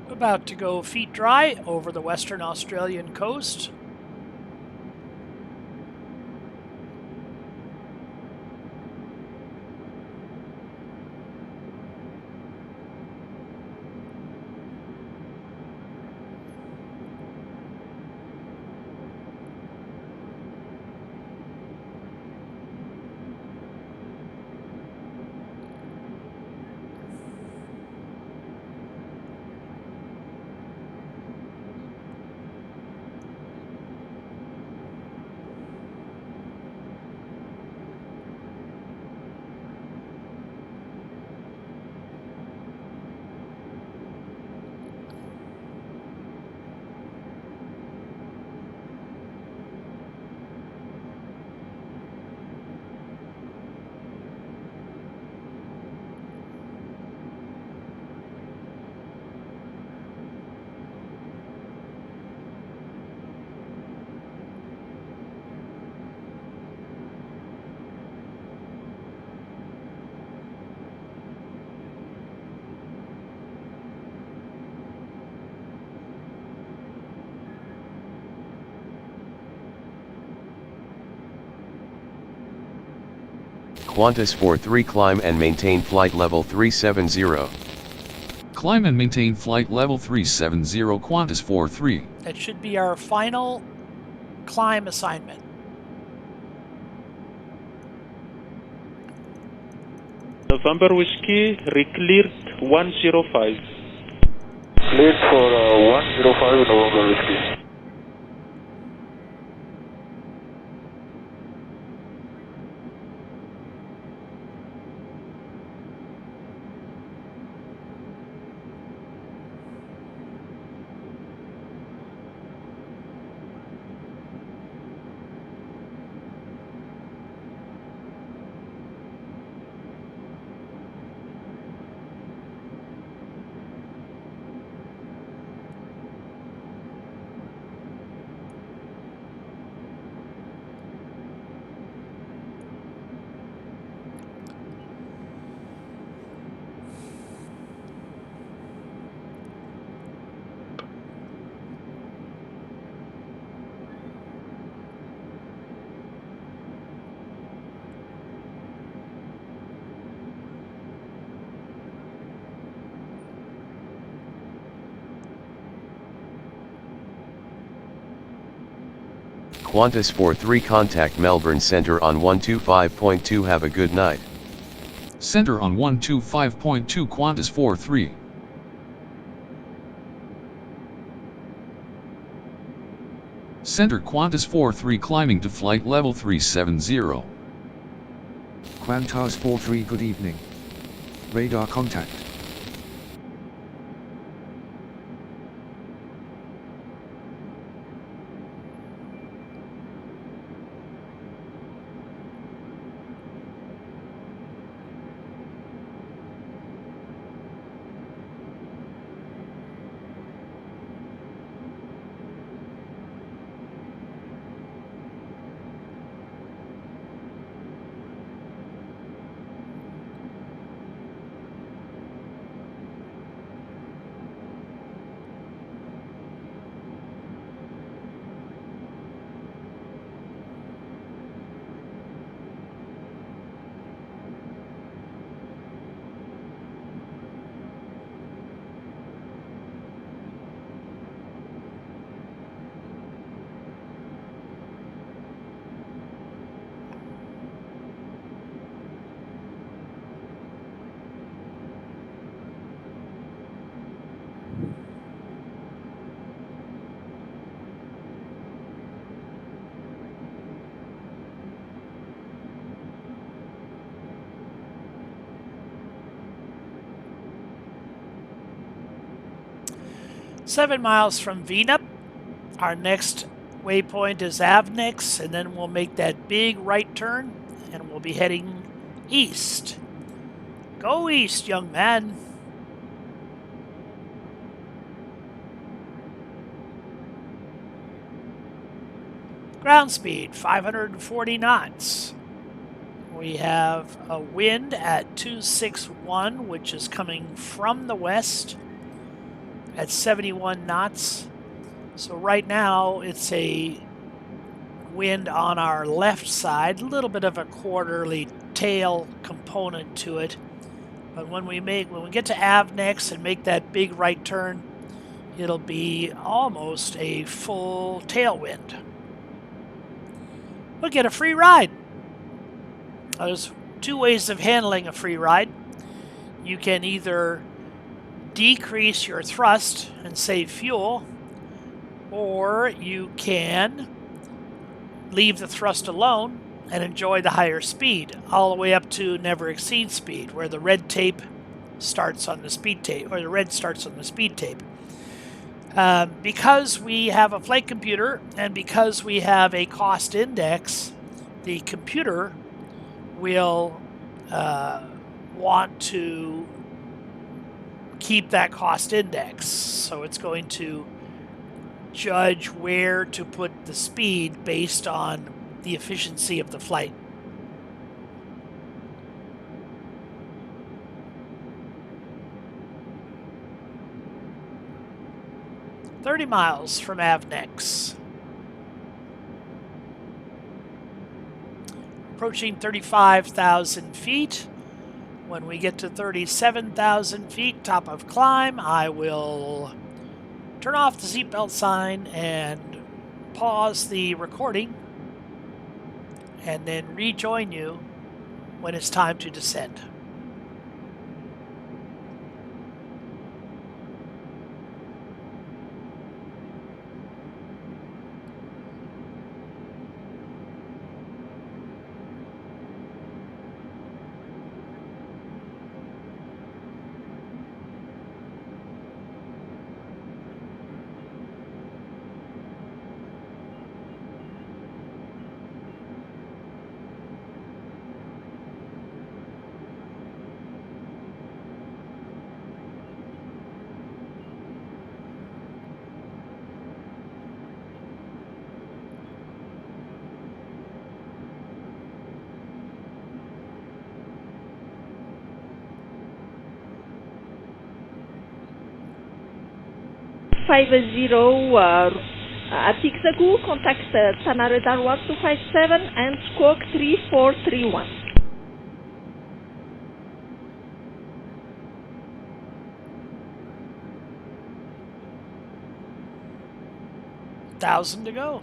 About to go feet dry over the Western Australian coast. Qantas 43 climb and maintain flight level 370. Climb and maintain flight level 370 Qantas 43. That should be our final climb assignment. November Whiskey, recleared 105. Cleared for 105 November Whiskey. Qantas 43 contact Melbourne Centre on 125.2. Have a good night. Centre on 125.2 Qantas 43. Center Qantas 43 climbing to flight level 370. Qantas 43 good evening. Radar contact. Seven miles from Venup, our next waypoint is Avnex, and then we'll make that big right turn, and we'll be heading east. Go east, young man. Ground speed, 540 knots. We have a wind at 261, which is coming from the west at 71 knots. So right now it's a wind on our left side, a little bit of a quarterly tail component to it. But when we get to Avnex and make that big right turn, it'll be almost a full tailwind. We'll get a free ride. There's two ways of handling a free ride. You can either decrease your thrust and save fuel, or you can leave the thrust alone and enjoy the higher speed, all the way up to never exceed speed, where the red tape starts on the speed tape, or the red starts on the speed tape. Because we have a flight computer and because we have a cost index, the computer will want to keep that cost index. So it's going to judge where to put the speed based on the efficiency of the flight. $30 miles from Avnex. Approaching 35,000 feet. When we get to 37,000 feet, top of climb, I will turn off the seatbelt sign and pause the recording, and then rejoin you when it's time to descend. At Ixagu, contact Tana Radar 1257 and Squawk 3431. $1,000 to go.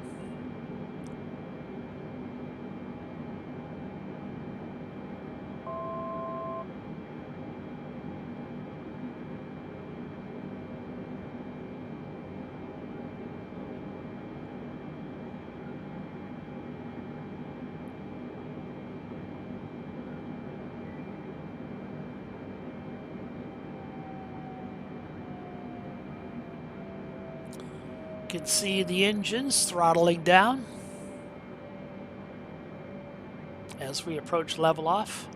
can see the engines throttling down as we approach level off.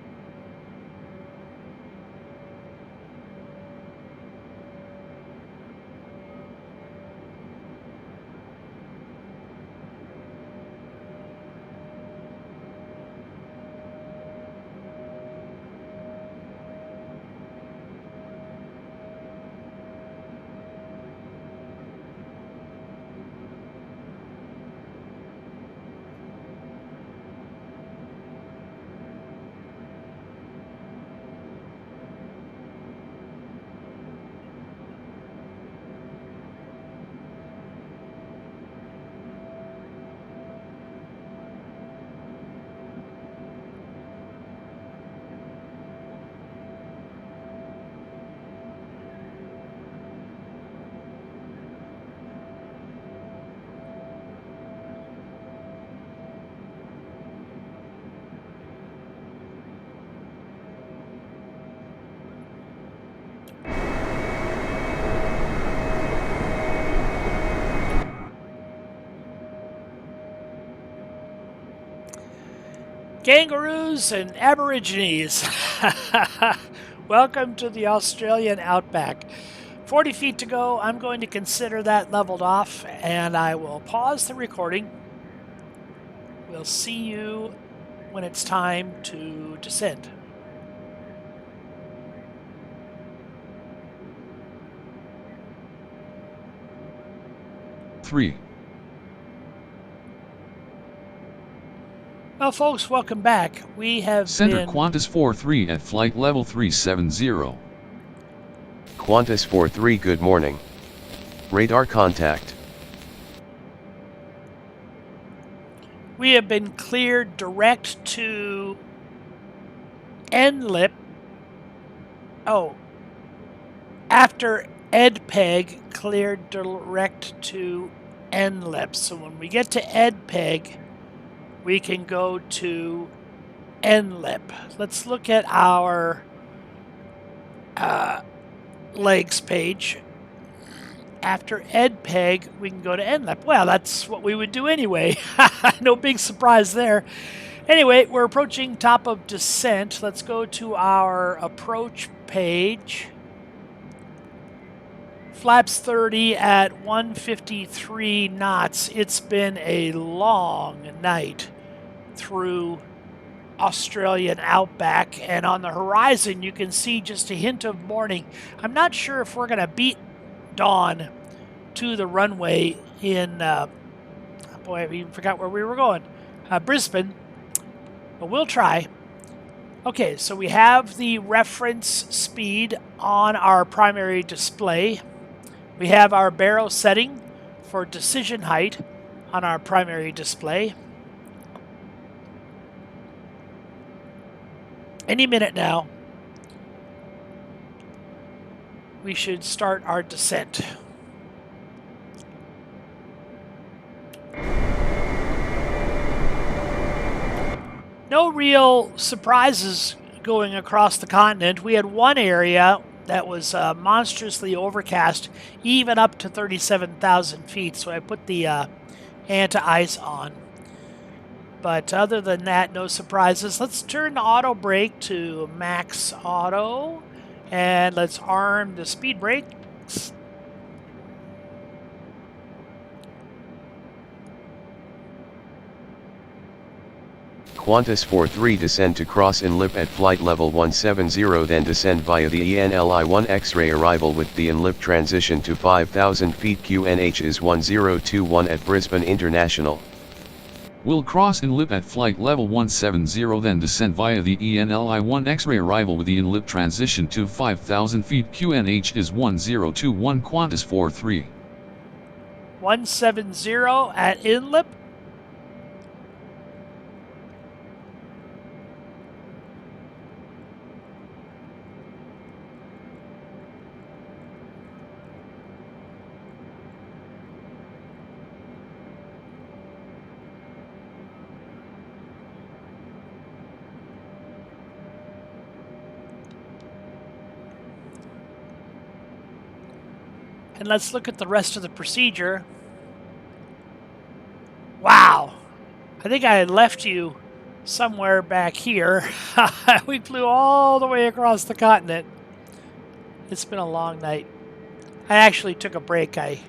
Kangaroos and Aborigines. Welcome to the Australian outback. 40 feet to go. I'm going to consider that leveled off, and I will pause the recording. We'll see you when it's time to descend. Three. Well, folks, welcome back. We have Center been... Qantas 43 at flight level 370. Qantas 43, good morning. Radar contact. We have been cleared direct to NLIP. Oh, after EDPEG, cleared direct to NLIP. So when we get to EDPEG, we can go to NLIP. Let's look at our legs page. After EDPEG, we can go to NLIP. Well, that's what we would do anyway. No big surprise there. Anyway, we're approaching top of descent. Let's go to our approach page. Flaps 30 at 153 knots. It's been a long night through Australian outback, and on the horizon you can see just a hint of morning. I'm not sure if we're going to beat dawn to the runway in boy, I even forgot where we were going, Brisbane, but we'll try. Okay, so we have the reference speed on our primary display. We have our baro setting for decision height on our primary display. Any minute now, we should start our descent. No real surprises going across the continent. We had one area that was monstrously overcast, even up to 37,000 feet, so I put the anti-ice on. But other than that, no surprises. Let's turn the auto brake to max auto, and let's arm the speed brakes. Qantas 43 descend to cross inlip at flight level 170, then descend via the ENLI-1 X-ray arrival with the inlip transition to 5,000 feet. QNH is 1021 at Brisbane International. We'll cross inlip at flight level 170, then descend via the ENLI-1 X-ray arrival with the inlip transition to 5,000 feet. QNH is 1021 Qantas 43. 170 at inlip. And let's look at the rest of the procedure. I think I had left you somewhere back here. We flew all the way across the continent. It's been a long night. I actually took a break. I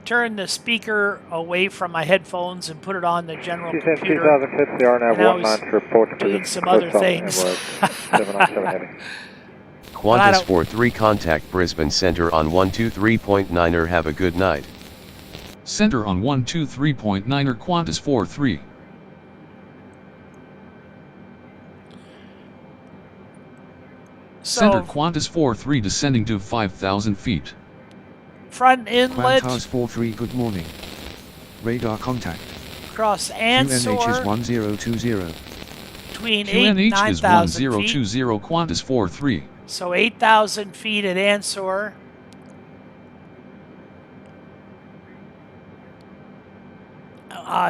turned the speaker away from my headphones and put it on the general computer. 2000 clips, the RNAV And I 19 report doing some other things. 797 heavy. Qantas 43 contact Brisbane Centre on 123.9er. Have a good night. Center on 123.9er Qantas 43. Center Qantas 43 descending to 5,000 feet. Front inlet. Qantas 43, good morning. Radar contact. Cross Ansor. QNH is 1020. Between 8 and 9,000 is 1020 Qantas 43. So 8,000 feet at Ansor.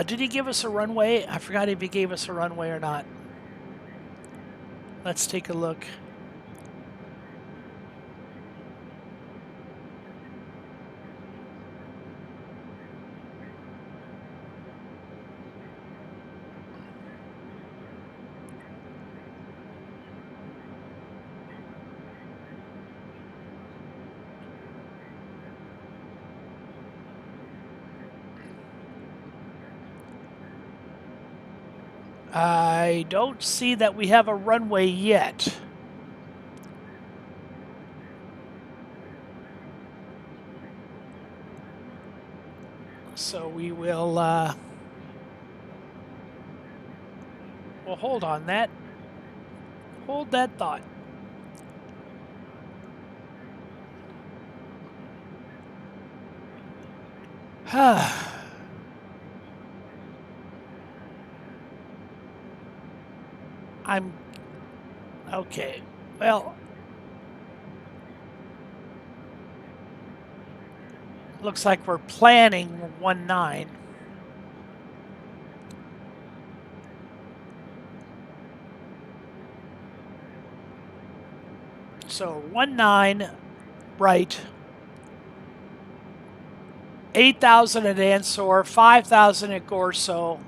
Did he give us a runway? I forgot if he gave us a runway or not. Let's take a look. I don't see that we have a runway yet. So we will we'll hold on that. Hold that thought. I'm okay. Well, looks like we're planning 19. So 19 right. 8,000 at Ansor, 5,000 at Gorso.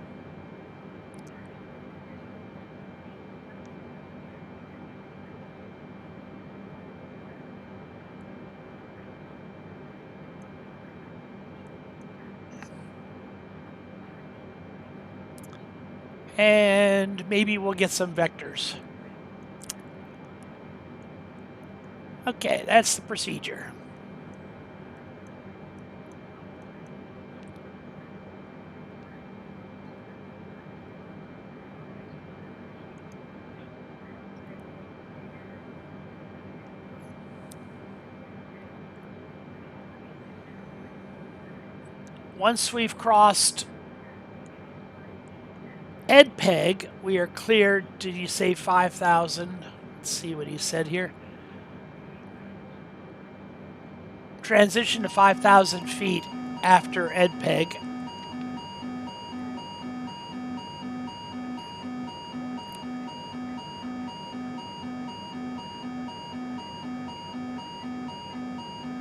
And maybe we'll get some vectors. Okay, that's the procedure. Once we've crossed EdPeg, we are cleared. Did you say 5,000? Let's see what he said here. Transition to 5,000 feet after EdPeg.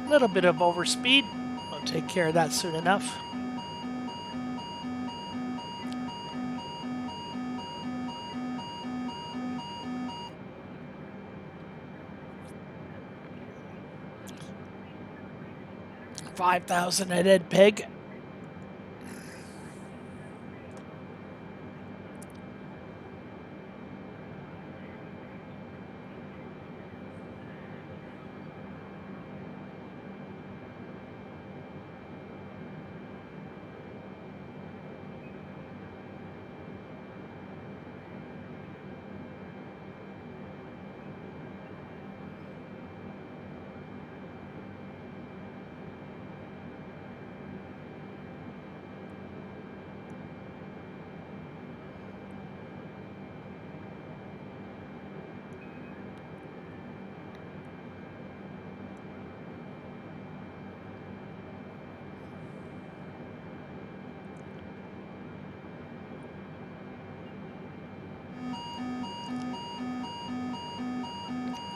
A little bit of overspeed. We'll take care of that soon enough. $5,000 at EdPeg.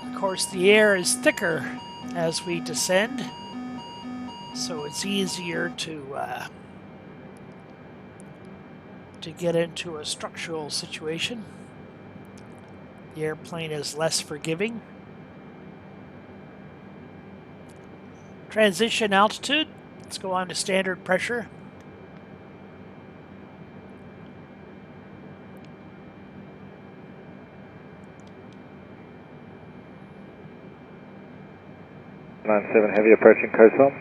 Of course, the air is thicker as we descend, so it's easier to to get into a structural situation. The airplane is less forgiving. Transition altitude. Let's go on to standard pressure. Seven heavy approaching coastal.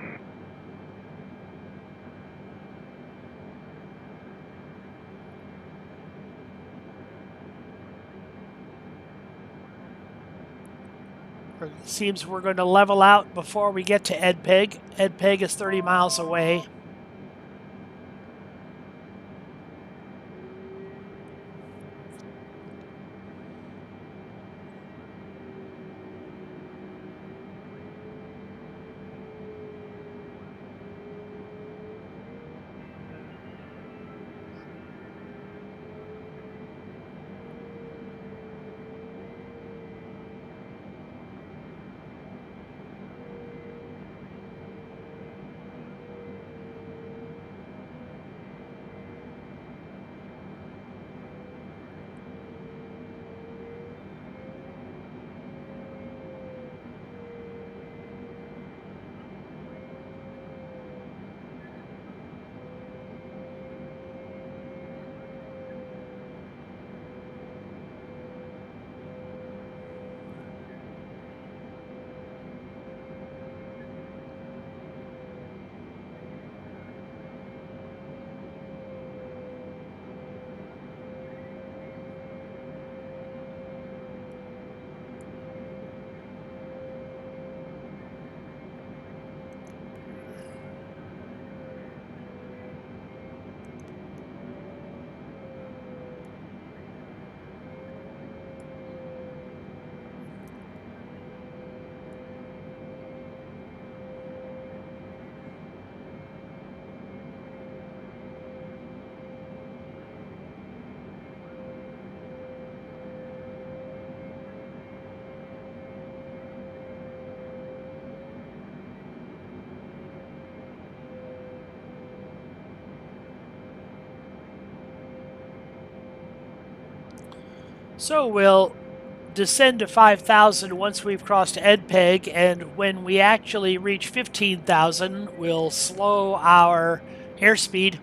It seems we're going to level out before we get to Edpeg. Edpeg is 30 miles away. So we'll descend to 5,000 once we've crossed Edpeg, and when we actually reach 15,000, we'll slow our airspeed,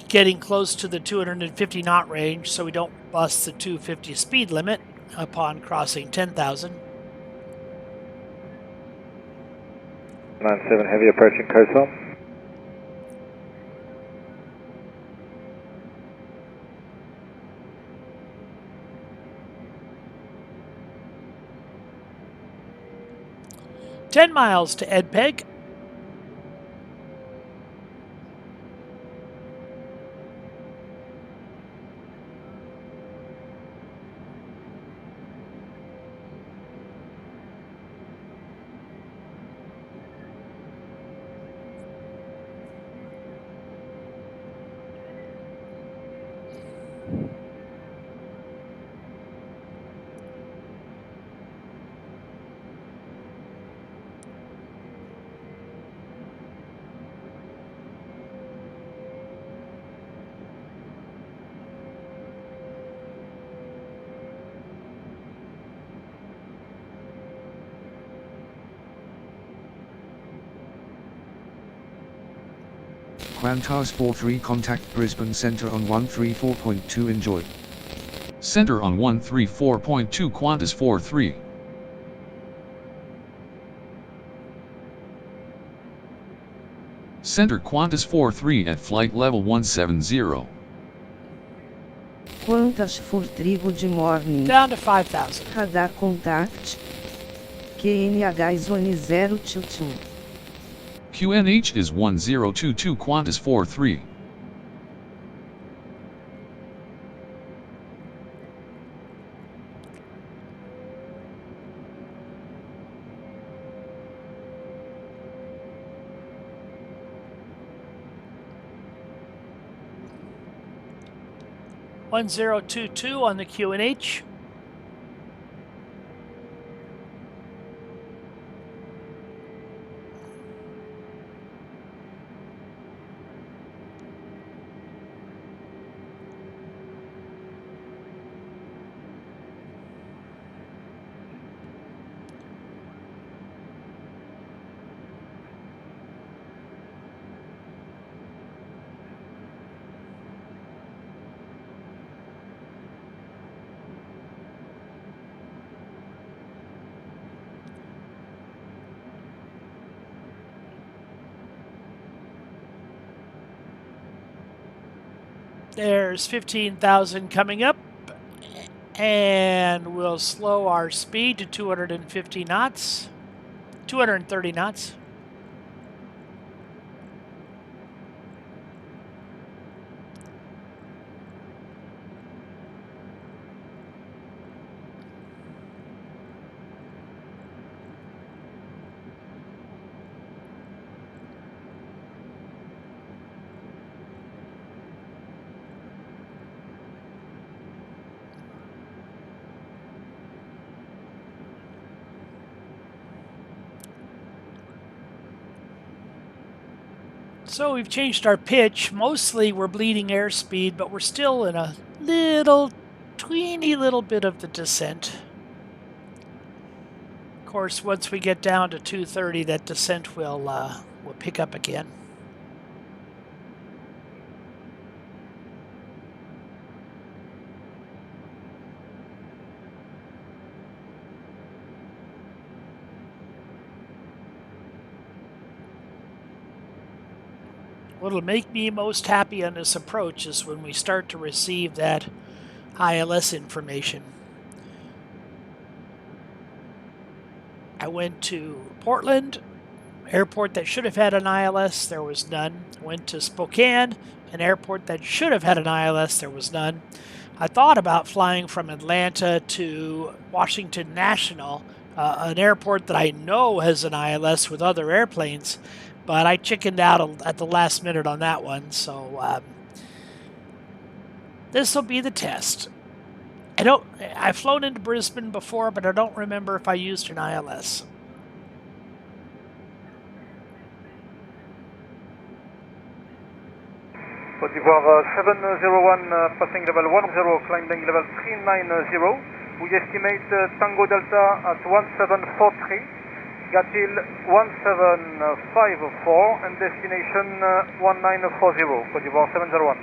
getting close to the 250 knot range so we don't bust the 250 speed limit upon crossing 10,000. 97 heavy approaching coastal. "10 miles to Edpeg." Qantas 43 contact Brisbane Centre on 134.2 enjoy. Center on 134.2 Qantas 43. Center Qantas 43 at flight level 170. Qantas 43 good morning. Down to 5,000. Radar contact. QNH is 1022. QNH is 1022 Qantas 43. "1022 on the QNH. There's 15,000 coming up, and we'll slow our speed to 250 knots, 230 knots. So we've changed our pitch. Mostly we're bleeding airspeed, but we're still in a teeny little bit of the descent. Of course, once we get down to 230, that descent will pick up again. What'll make me most happy on this approach is when we start to receive that ILS information. I went to Portland, airport that should have had an ILS, there was none. Went to Spokane, an airport that should have had an ILS, there was none. I thought about flying from Atlanta to Washington National, an airport that I know has an ILS with other airplanes, but I chickened out at the last minute on that one, so this will be the test. I've flown into Brisbane before, but I don't remember if I used an ILS. Côte d'Ivoire 701, passing level 10, climbing level 390. We estimate Tango Delta at 1743, Gatil 1754, and destination 1940, Côte d'Ivoire 701.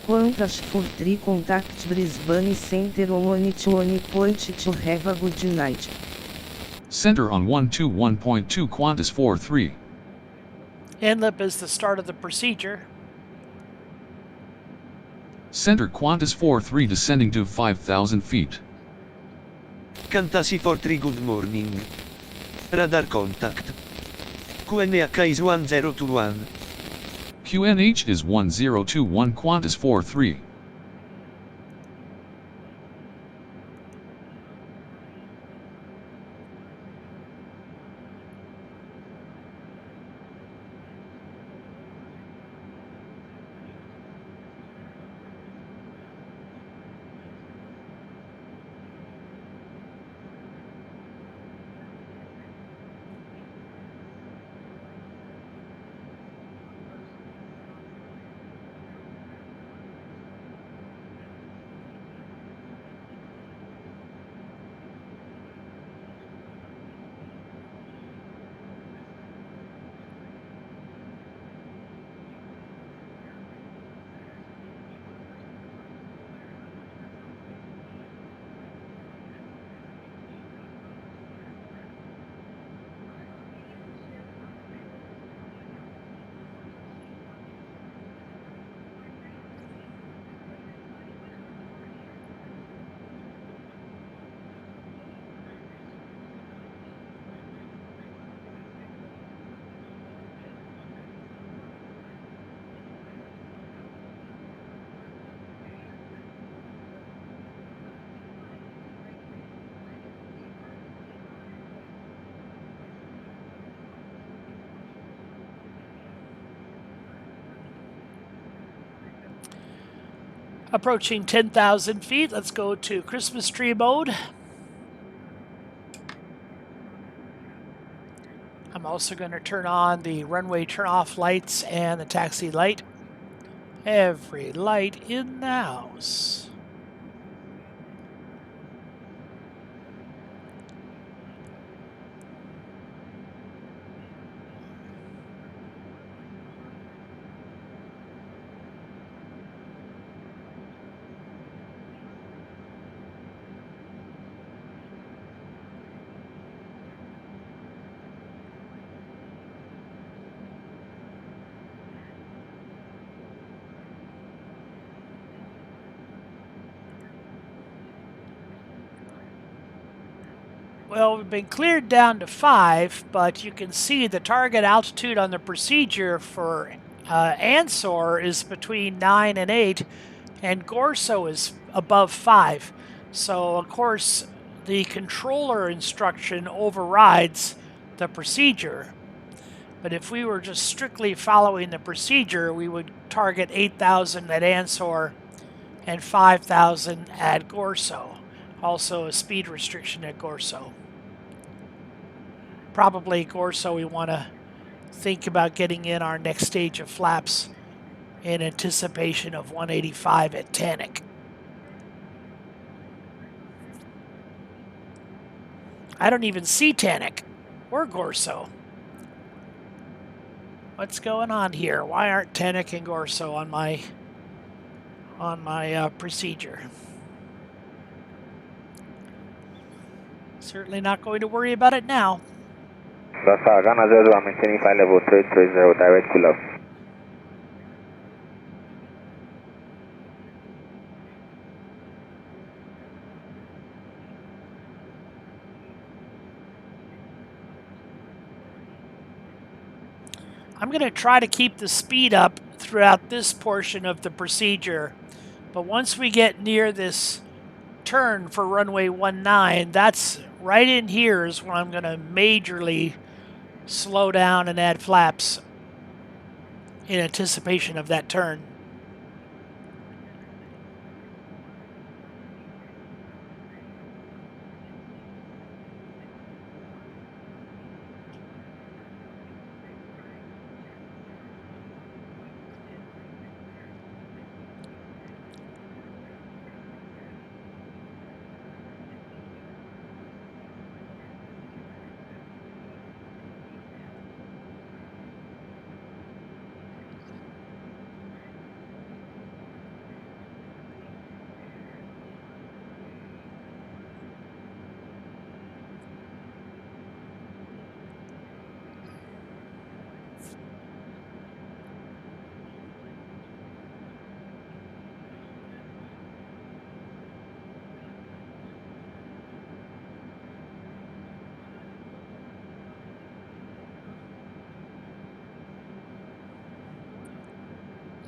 Qantas for 3 contacts Brisbane Center on One point to have a good night. Center on 121.2 Qantas 43. Inlip is the start of the procedure. Center Qantas 43 descending to 5,000 feet. Qantas 43 good morning. Radar contact. QNH is 1021. QNH is 1021 Qantas 43. Approaching 10,000 feet. Let's go to Christmas tree mode. I'm also going to turn on the runway turn-off lights and the taxi light. Every light in the house. Well, we've been cleared down to 5, but you can see the target altitude on the procedure for Ansor is between 9 and 8, and Gorso is above 5. So, of course, the controller instruction overrides the procedure. But if we were just strictly following the procedure, we would target 8,000 at Ansor and 5,000 at Gorso. Also a speed restriction at Gorso. Probably Gorso we want to think about getting in our next stage of flaps in anticipation of 185 at Tannic. I don't even see Tannic or Gorso. What's going on here? Why aren't Tannic and Gorso on my procedure? Certainly not going to worry about it now. Ghana 0, I'm maintaining flight level 330, direct to left. I'm going to try to keep the speed up throughout this portion of the procedure, but once we get near this turn for runway 19, that's right in here is where I'm going to majorly slow down and add flaps in anticipation of that turn.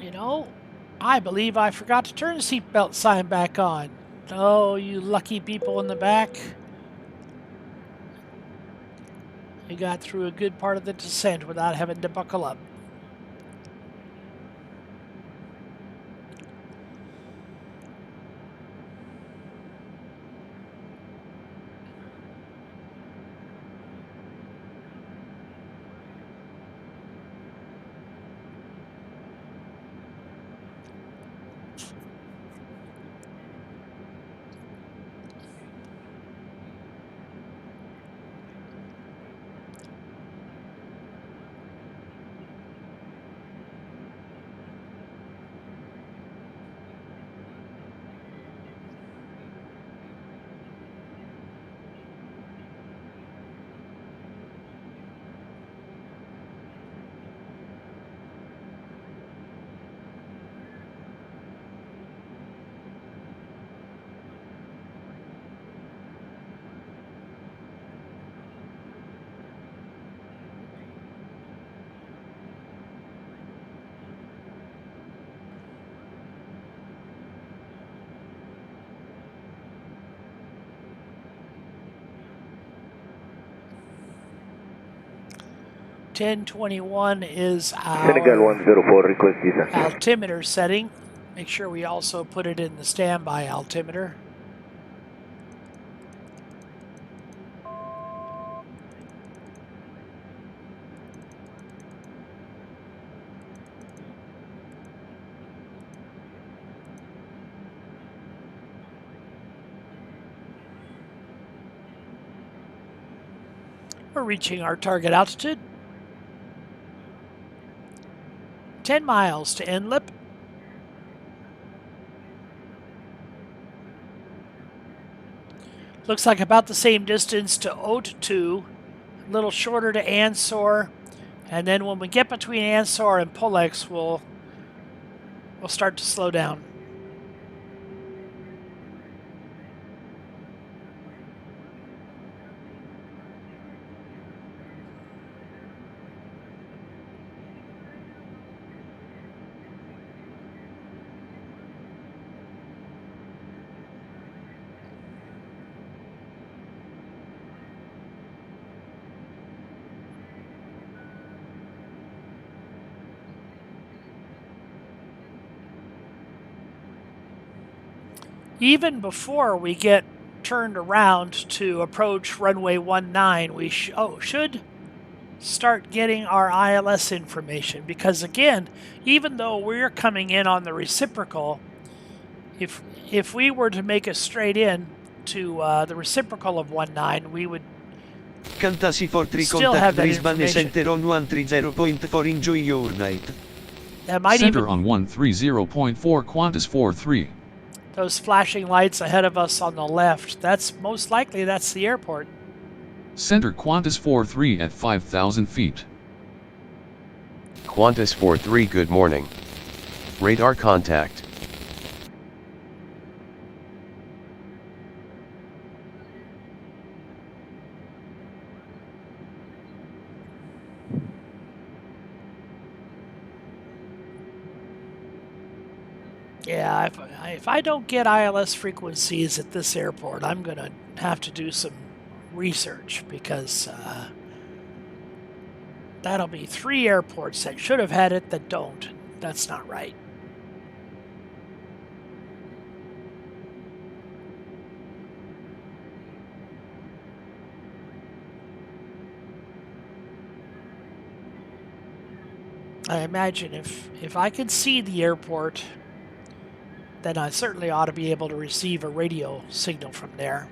You know, I believe I forgot to turn the seatbelt sign back on. Oh, you lucky people in the back. You got through a good part of the descent without having to buckle up. (1021) is our Senegal 104, request descent. altimeter setting, Make sure we also put it in the standby altimeter. We're reaching our target altitude. 10 miles to Inlip. Looks like about the same distance to Oat2, a little shorter to Ansor, and then when we get between Ansor and Pulex, we'll start to slow down. Even before we get turned around to approach runway 19, we should start getting our ILS information, because again, even though we're coming in on the reciprocal, if we were to make a straight in to the reciprocal of 19, we would Qantas 43 still have contact that Brisbane information. Center on 130.4. Enjoy your night. That might Center even, on 130.4 Qantas 43. those flashing lights ahead of us on the left, that's most likely that's the airport. Center Qantas 43 at 5,000 feet. Qantas 43, good morning. Radar contact. Yeah, if I don't get ILS frequencies at this airport, I'm going to have to do some research, because that'll be 3 airports that should have had it that don't. That's not right. I imagine if I can see the airport, then I certainly ought to be able to receive a radio signal from there.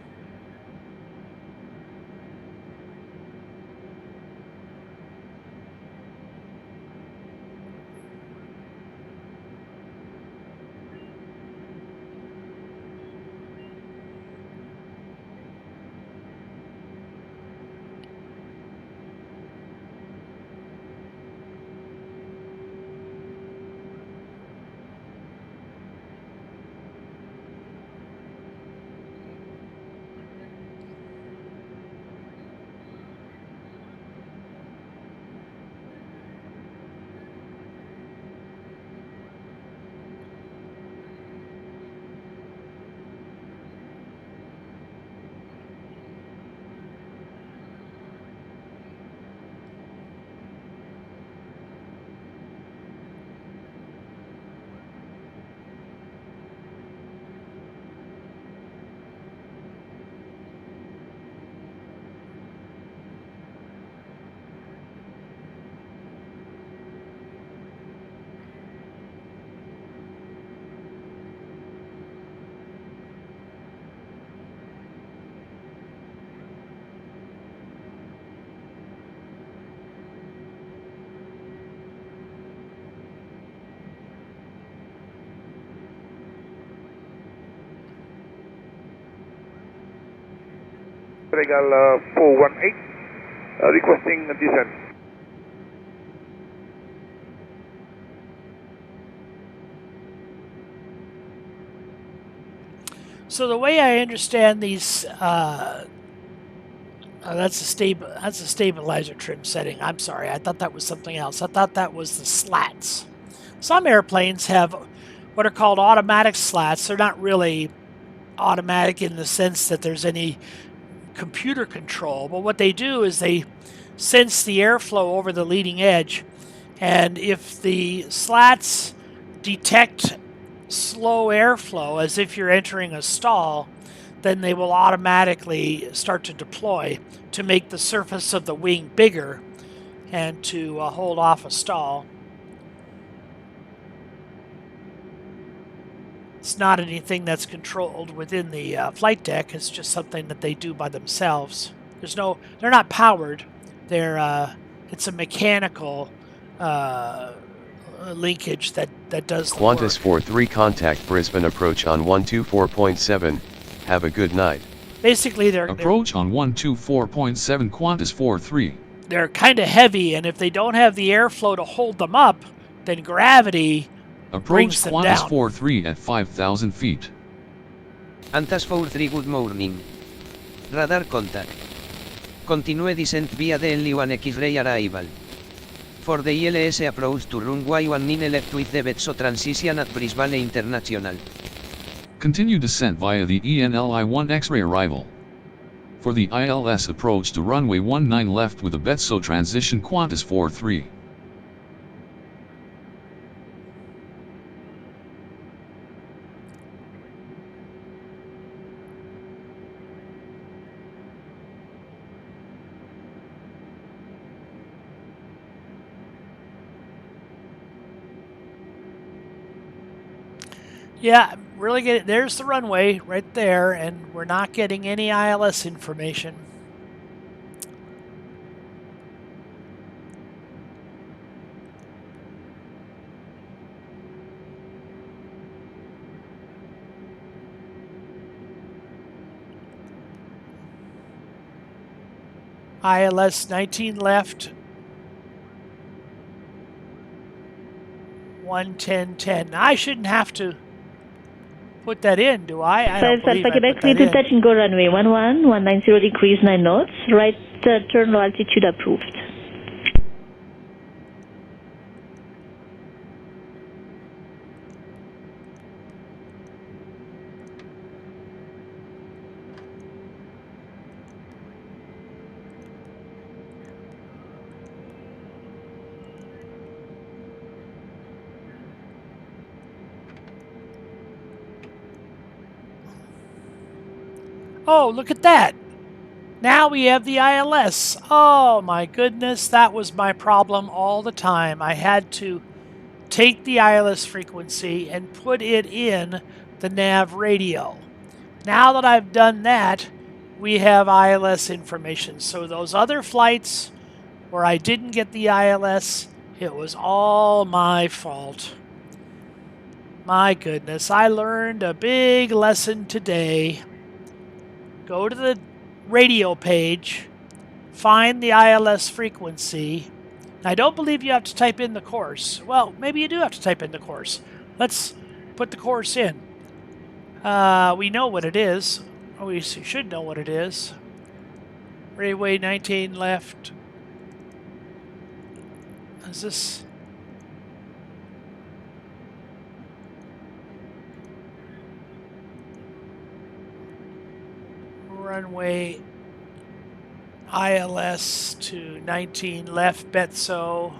Regal 418, requesting descent. So the way I understand these, that's a stabilizer trim setting. I'm sorry, I thought that was something else. I thought that was the slats. Some airplanes have what are called automatic slats. They're not really automatic in the sense that there's any computer control, but what they do is they sense the airflow over the leading edge, and if the slats detect slow airflow as if you're entering a stall, then they will automatically start to deploy to make the surface of the wing bigger and to hold off a stall. It's not anything that's controlled within the flight deck. It's just something that they do by themselves. They're not powered. It's a mechanical linkage that does the work. Qantas 43 contact Brisbane approach on 124.7. Have a good night. Basically, approach on 124.7 Qantas 43. They're kind of heavy, and if they don't have the airflow to hold them up, then gravity brings them Qantas down. 43 at 5,000 feet. Qantas 43 good morning. Radar contact. Continue descent via the only-one X-ray arrival. For the ILS approach to runway 19 left with the VETSO transition at Brisbane International. Continue descent via the ENLI-1 X-ray arrival. For the ILS approach to runway 19 left with a VETSO transition Qantas 43. Yeah, really get it. There's the runway right there, and we're not getting any ILS information. ILS 19 left. 110.10. I shouldn't have to put that in, do I? I don't believe I put that clear to in. touch and go runway 11, 190 degrees 9 knots, right turn low altitude approved. Oh, look at that. Now we have the ILS. Oh my goodness, that was my problem all the time. I had to take the ILS frequency and put it in the nav radio. Now that I've done that, we have ILS information. So those other flights where I didn't get the ILS, it was all my fault. My goodness, I learned a big lesson today. Go to the radio page, find the ILS frequency. I don't believe you have to type in the course. Well, maybe you do have to type in the course. Let's put the course in. We know what it is. We should know what it is. Runway 19 left. Is this... runway ILS to 19 left, Betso.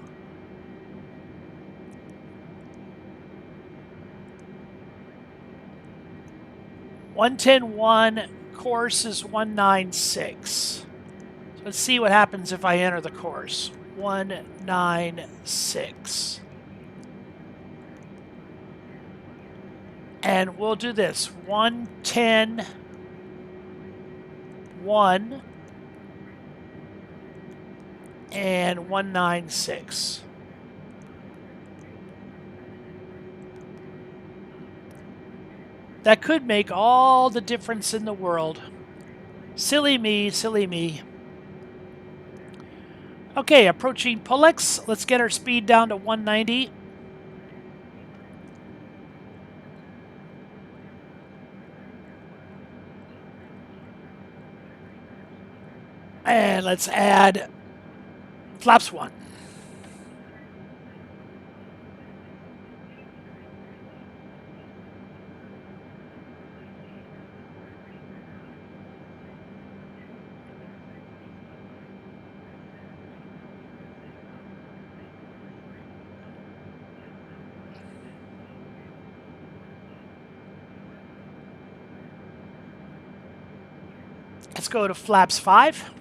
(110.1) course is 196. So let's see what happens if I enter the course. 196. And we'll do this. 110.1 and 196. That could make all the difference in the world. Silly me, silly me. Okay, approaching Pullix. Let's get our speed down to 190. And let's add flaps 1. Let's go to flaps 5.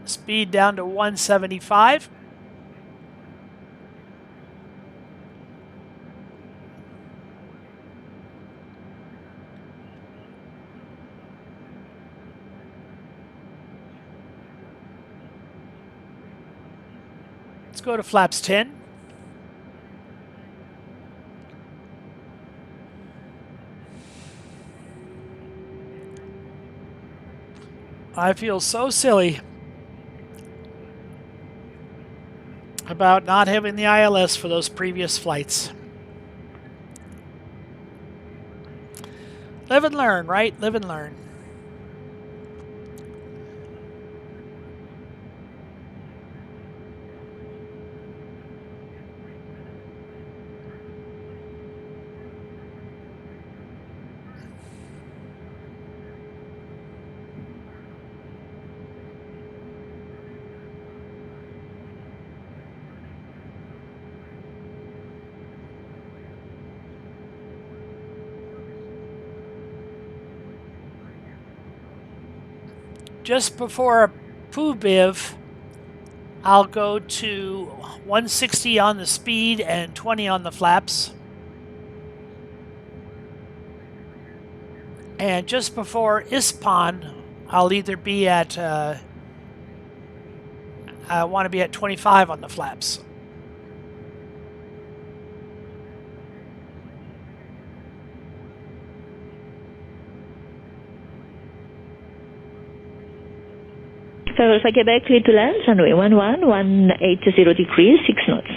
Speed down to 175. Let's go to flaps 10. I feel so silly about not having the ILS for those previous flights. Live and learn, right? Live and learn. Just before Pubiv, I'll go to 160 on the speed and 20 on the flaps. And just before Ispan, I'll either be at, I want to be at 25 on the flaps. Alpha Quebec, clear to land, runway 11, 180 degrees, 6 knots.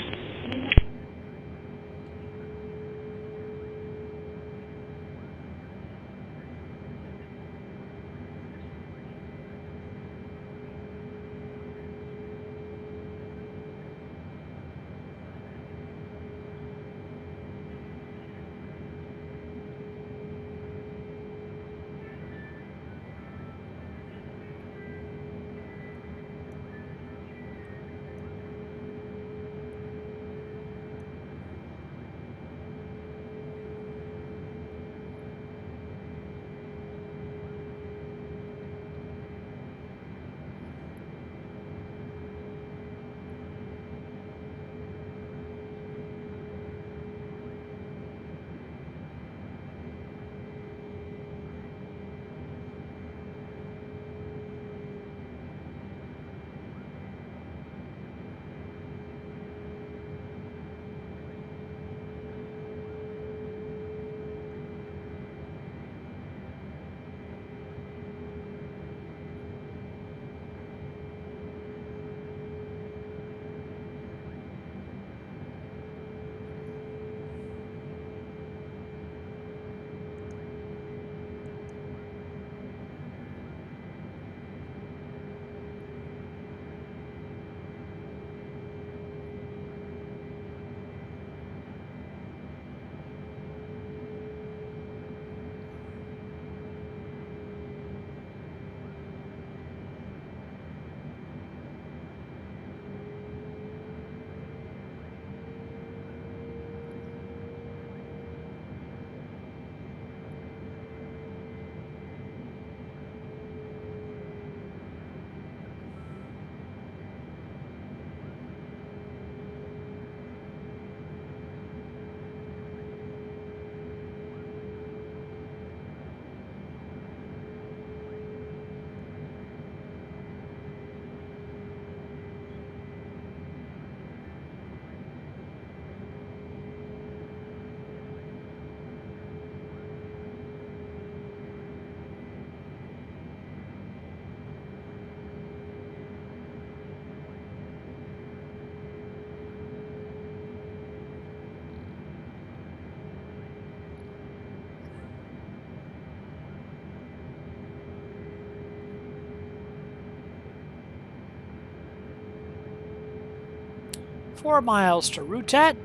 Four miles to Rutat.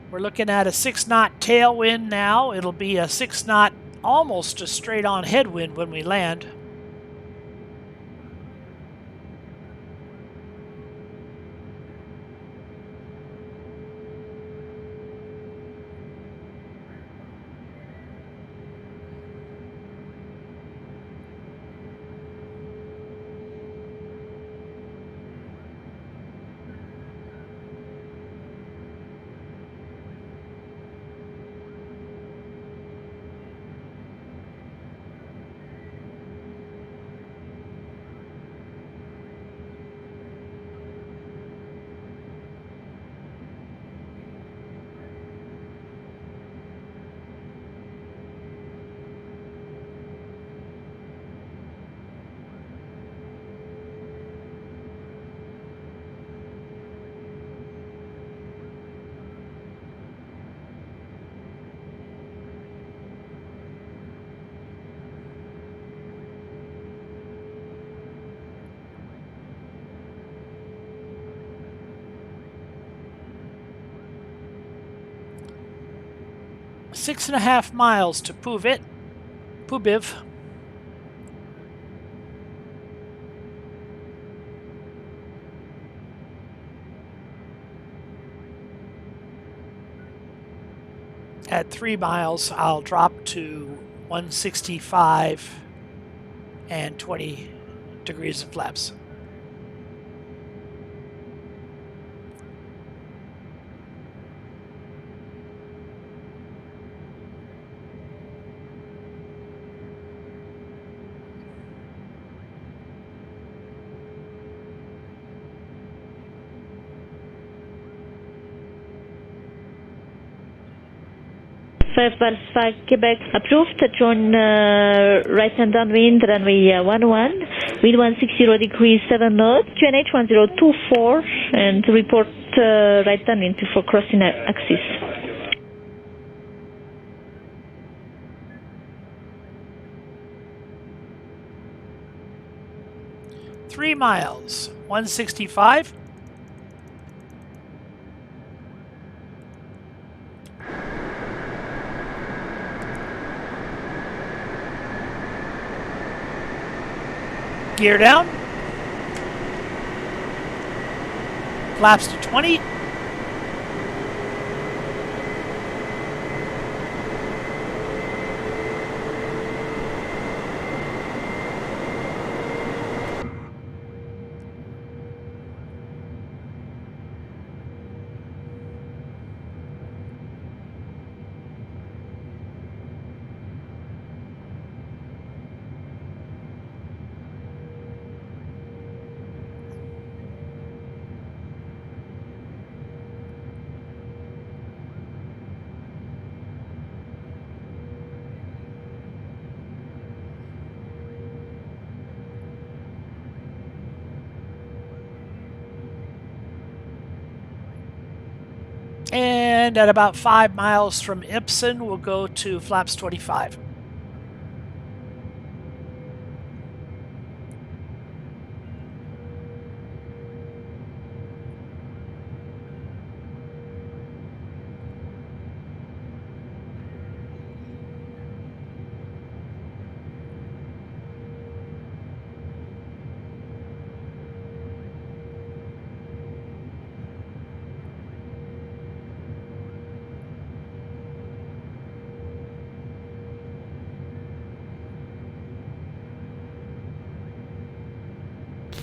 We're looking at a 6-knot tailwind now. It'll be a 6-knot, almost a straight-on headwind when we land. 6.5 miles to Pubiv. At 3 miles, I'll drop to 165 and 20 degrees of flaps. Five Quebec approved. Join right hand downwind runway 11, wind 160 degrees 7 knots, QNH 1024, and report right downwind for crossing axis. Three miles, 165. Gear down. Flaps to 20. And at about 5 miles from Ipsen, we'll go to flaps 25.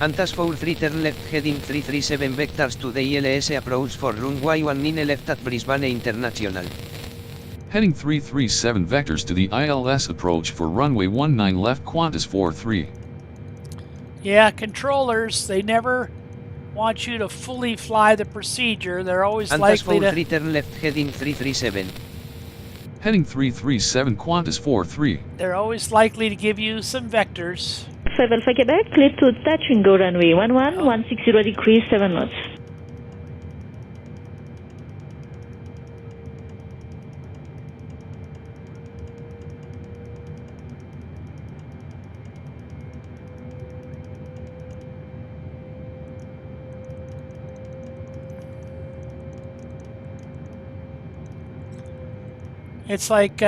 Antas 43 turn left heading 337 vectors to the ILS approach for runway 19 left at Brisbane International. Heading 337 vectors to the ILS approach for runway 19 left Qantas 43. Yeah, controllers, they never want you to fully fly the procedure. They're always Antas likely 43 to... turn left heading 337. Heading 337 Qantas 43. They're always likely to give you some vectors. 5 Alpha Quebec, clear to touch and go runway 11, 160 degrees 7 knots. It's like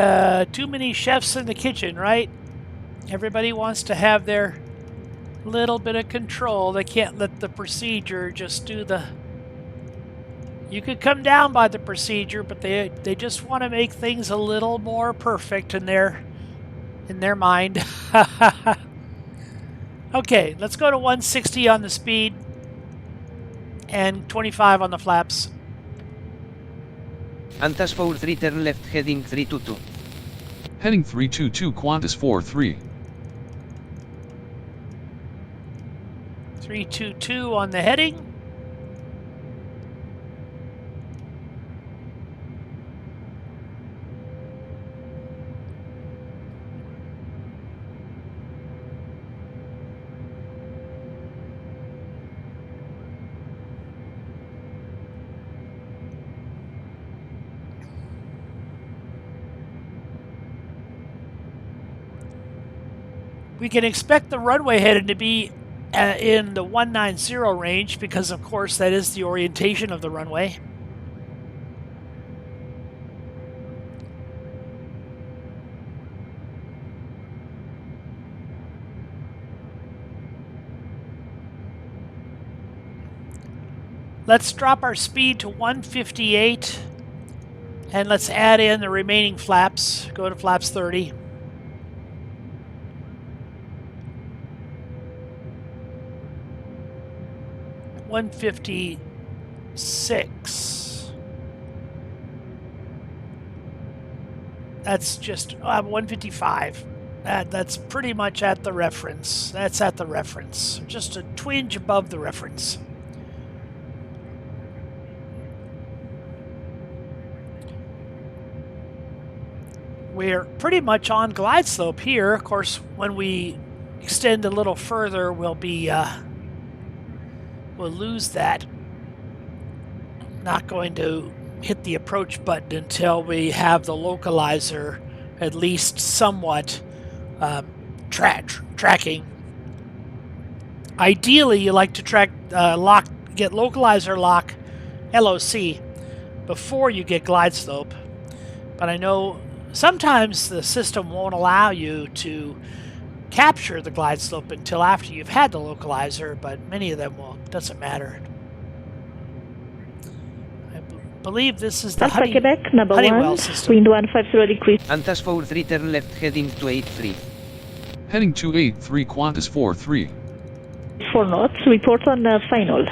too many chefs in the kitchen, right? Everybody wants to have their little bit of control. They can't let the procedure just do the... You could come down by the procedure, but they just want to make things a little more perfect in their mind. Okay, let's go to 160 on the speed and 25 on the flaps. Antas 43 turn left heading 322. Heading 322 Qantas 43. 322 on the heading. We can expect the runway heading to be in the 190 range because, of course, that is the orientation of the runway. Let's drop our speed to 158 and let's add in the remaining flaps. Go to flaps 30. $156. That's just 155. That's pretty much at the reference. That's at the reference. Just a twinge above the reference. We're pretty much on glide slope here. Of course, when we extend a little further, we'll lose that. Not going to hit the approach button until we have the localizer at least somewhat tracking. Ideally, you like to get localizer lock LOC before you get glide slope, but I know sometimes the system won't allow you to capture the glide slope until after you've had the localizer, but many of them will. Doesn't matter. I believe this is the Quebec, number Honeywell 1, system. wind 150 degrees. Qantas 43 turn left heading 283. Heading 283 Qantas 43. 4 knots, report on final.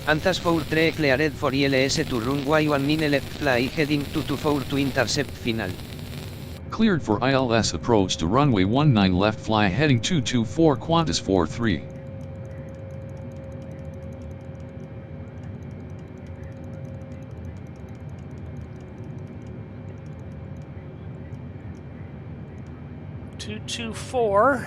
Qantas 43 cleared for ILS to runway 19 left fly heading 224 to intercept final. Cleared for ILS approach to runway 19 left fly heading 224 Qantas 43. Four.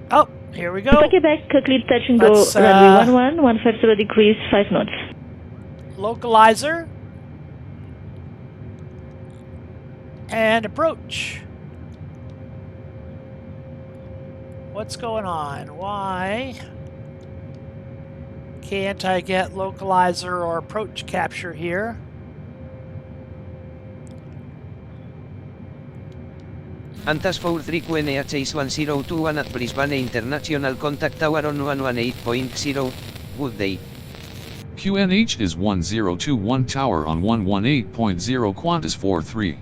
Oh, here we go. Quebec, clear touch and go runway 11, 150 degrees, 5 knots. Localizer. And approach. What's going on? Why can't I get localizer or approach capture here? Qantas 43 QNH is 1021 at Brisbane International Contact Tower on 118.0. Good day. QNH is 1021 Tower on 118.0 Qantas 43.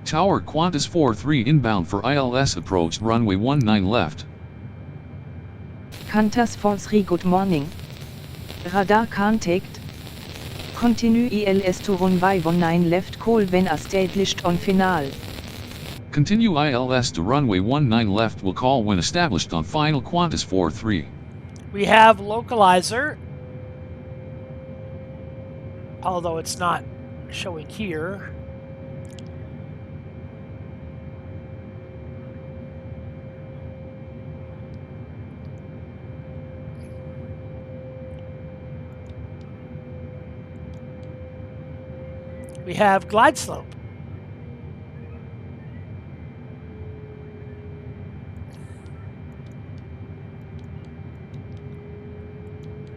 Tower Qantas 43 inbound for ILS approach runway 19 left. Qantas 43 good morning. Radar contact. Continue ILS to runway 19 left call when established on final. Continue ILS to runway 19 left will call when established on final Qantas 43. We have localizer, although it's not showing here. We have glide slope.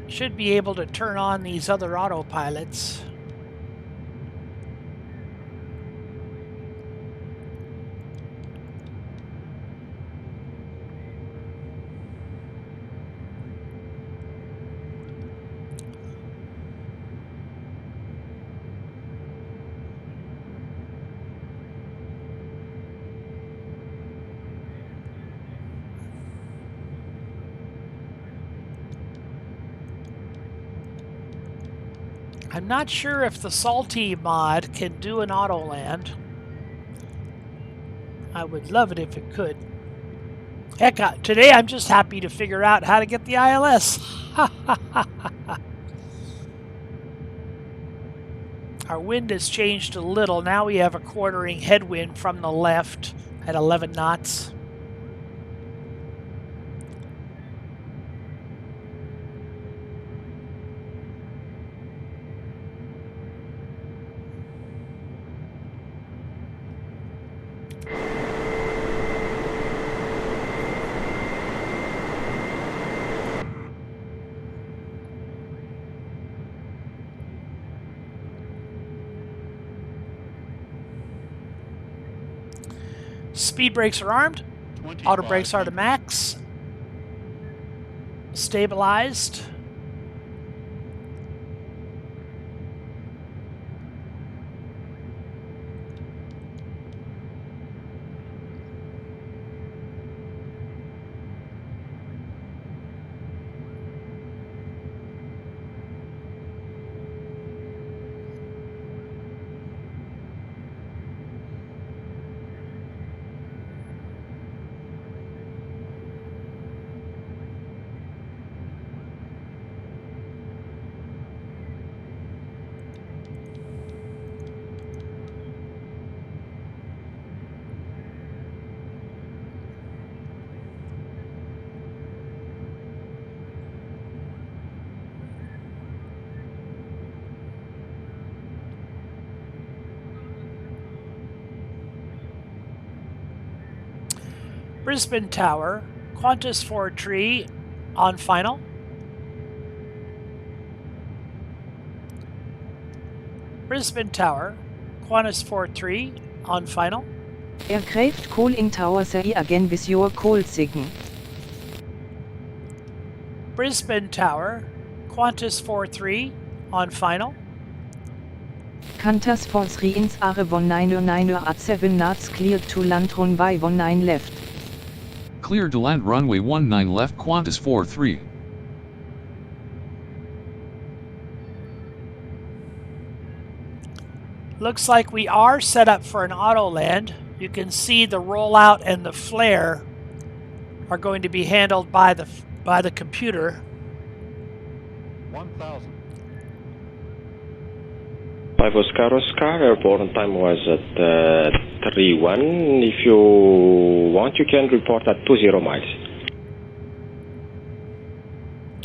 Should be able to turn on these other autopilots. I'm not sure if the Salty mod can do an auto land. I would love it if it could. Heck, today I'm just happy to figure out how to get the ILS. Our wind has changed a little. Now we have a quartering headwind from the left at 11 knots. Speed brakes are armed. Auto brakes are to max. Stabilized. Brisbane Tower, Qantas 4-tree on final. Brisbane Tower, Qantas 4-tree on final. Aircraft calling tower say again with your call signal. Brisbane Tower, Qantas 4-3 on final. Qantas 4-3 ins are 19 at 7 knots cleared to land runway 19 left. Cleared to land runway 19 left Qantas 4-3. Looks like we are set up for an auto land. You can see the rollout and the flare are going to be handled by the computer. 1000. 5 Oscar, airport time was at 31. If you want, you can report at 20 miles.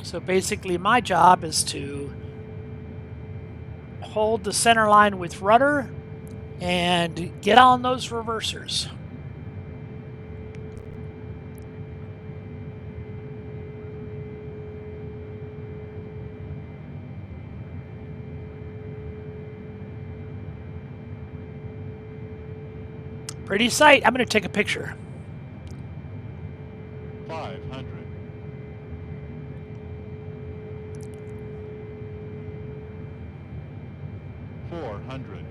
So basically my job is to hold the center line with rudder and get on those reversers. Pretty sight. I'm going to take a picture. 500. 400.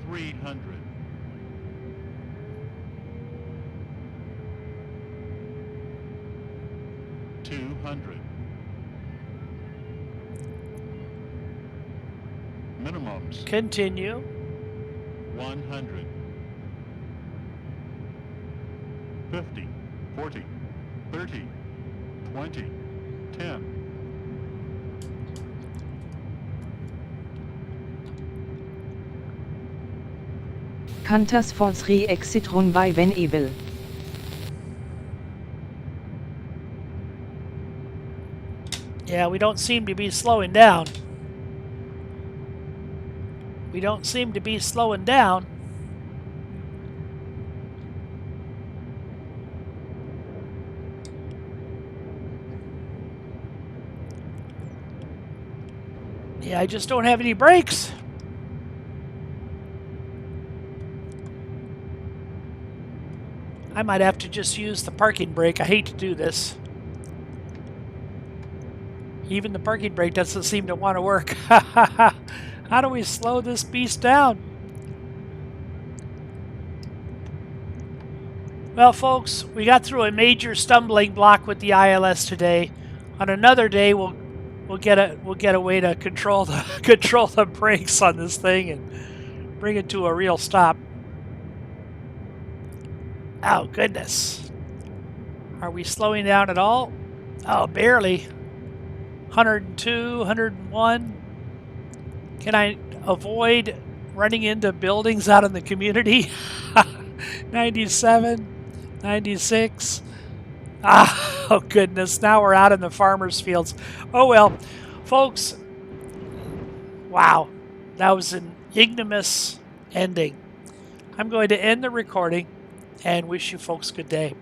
300. 200. Minimums. Continue. 100. 50. 40. 30. 20. 10. Qantas 4-3 exit runway when able. Yeah, we don't seem to be slowing down. We don't seem to be slowing down. Yeah, I just don't have any brakes. I might have to just use the parking brake. I hate to do this. Even the parking brake doesn't seem to want to work. How do we slow this beast down? Well, folks, we got through a major stumbling block with the ILS today. On another day, we'll get a way to control the brakes on this thing and bring it to a real stop. Oh goodness, are we slowing down at all? Oh, barely. 102, 101. Can I avoid running into buildings out in the community? 97, 96. Oh goodness, now we're out in the farmers' fields. Oh well, folks, wow, that was an ignominious ending. I'm going to end the recording and wish you folks good day.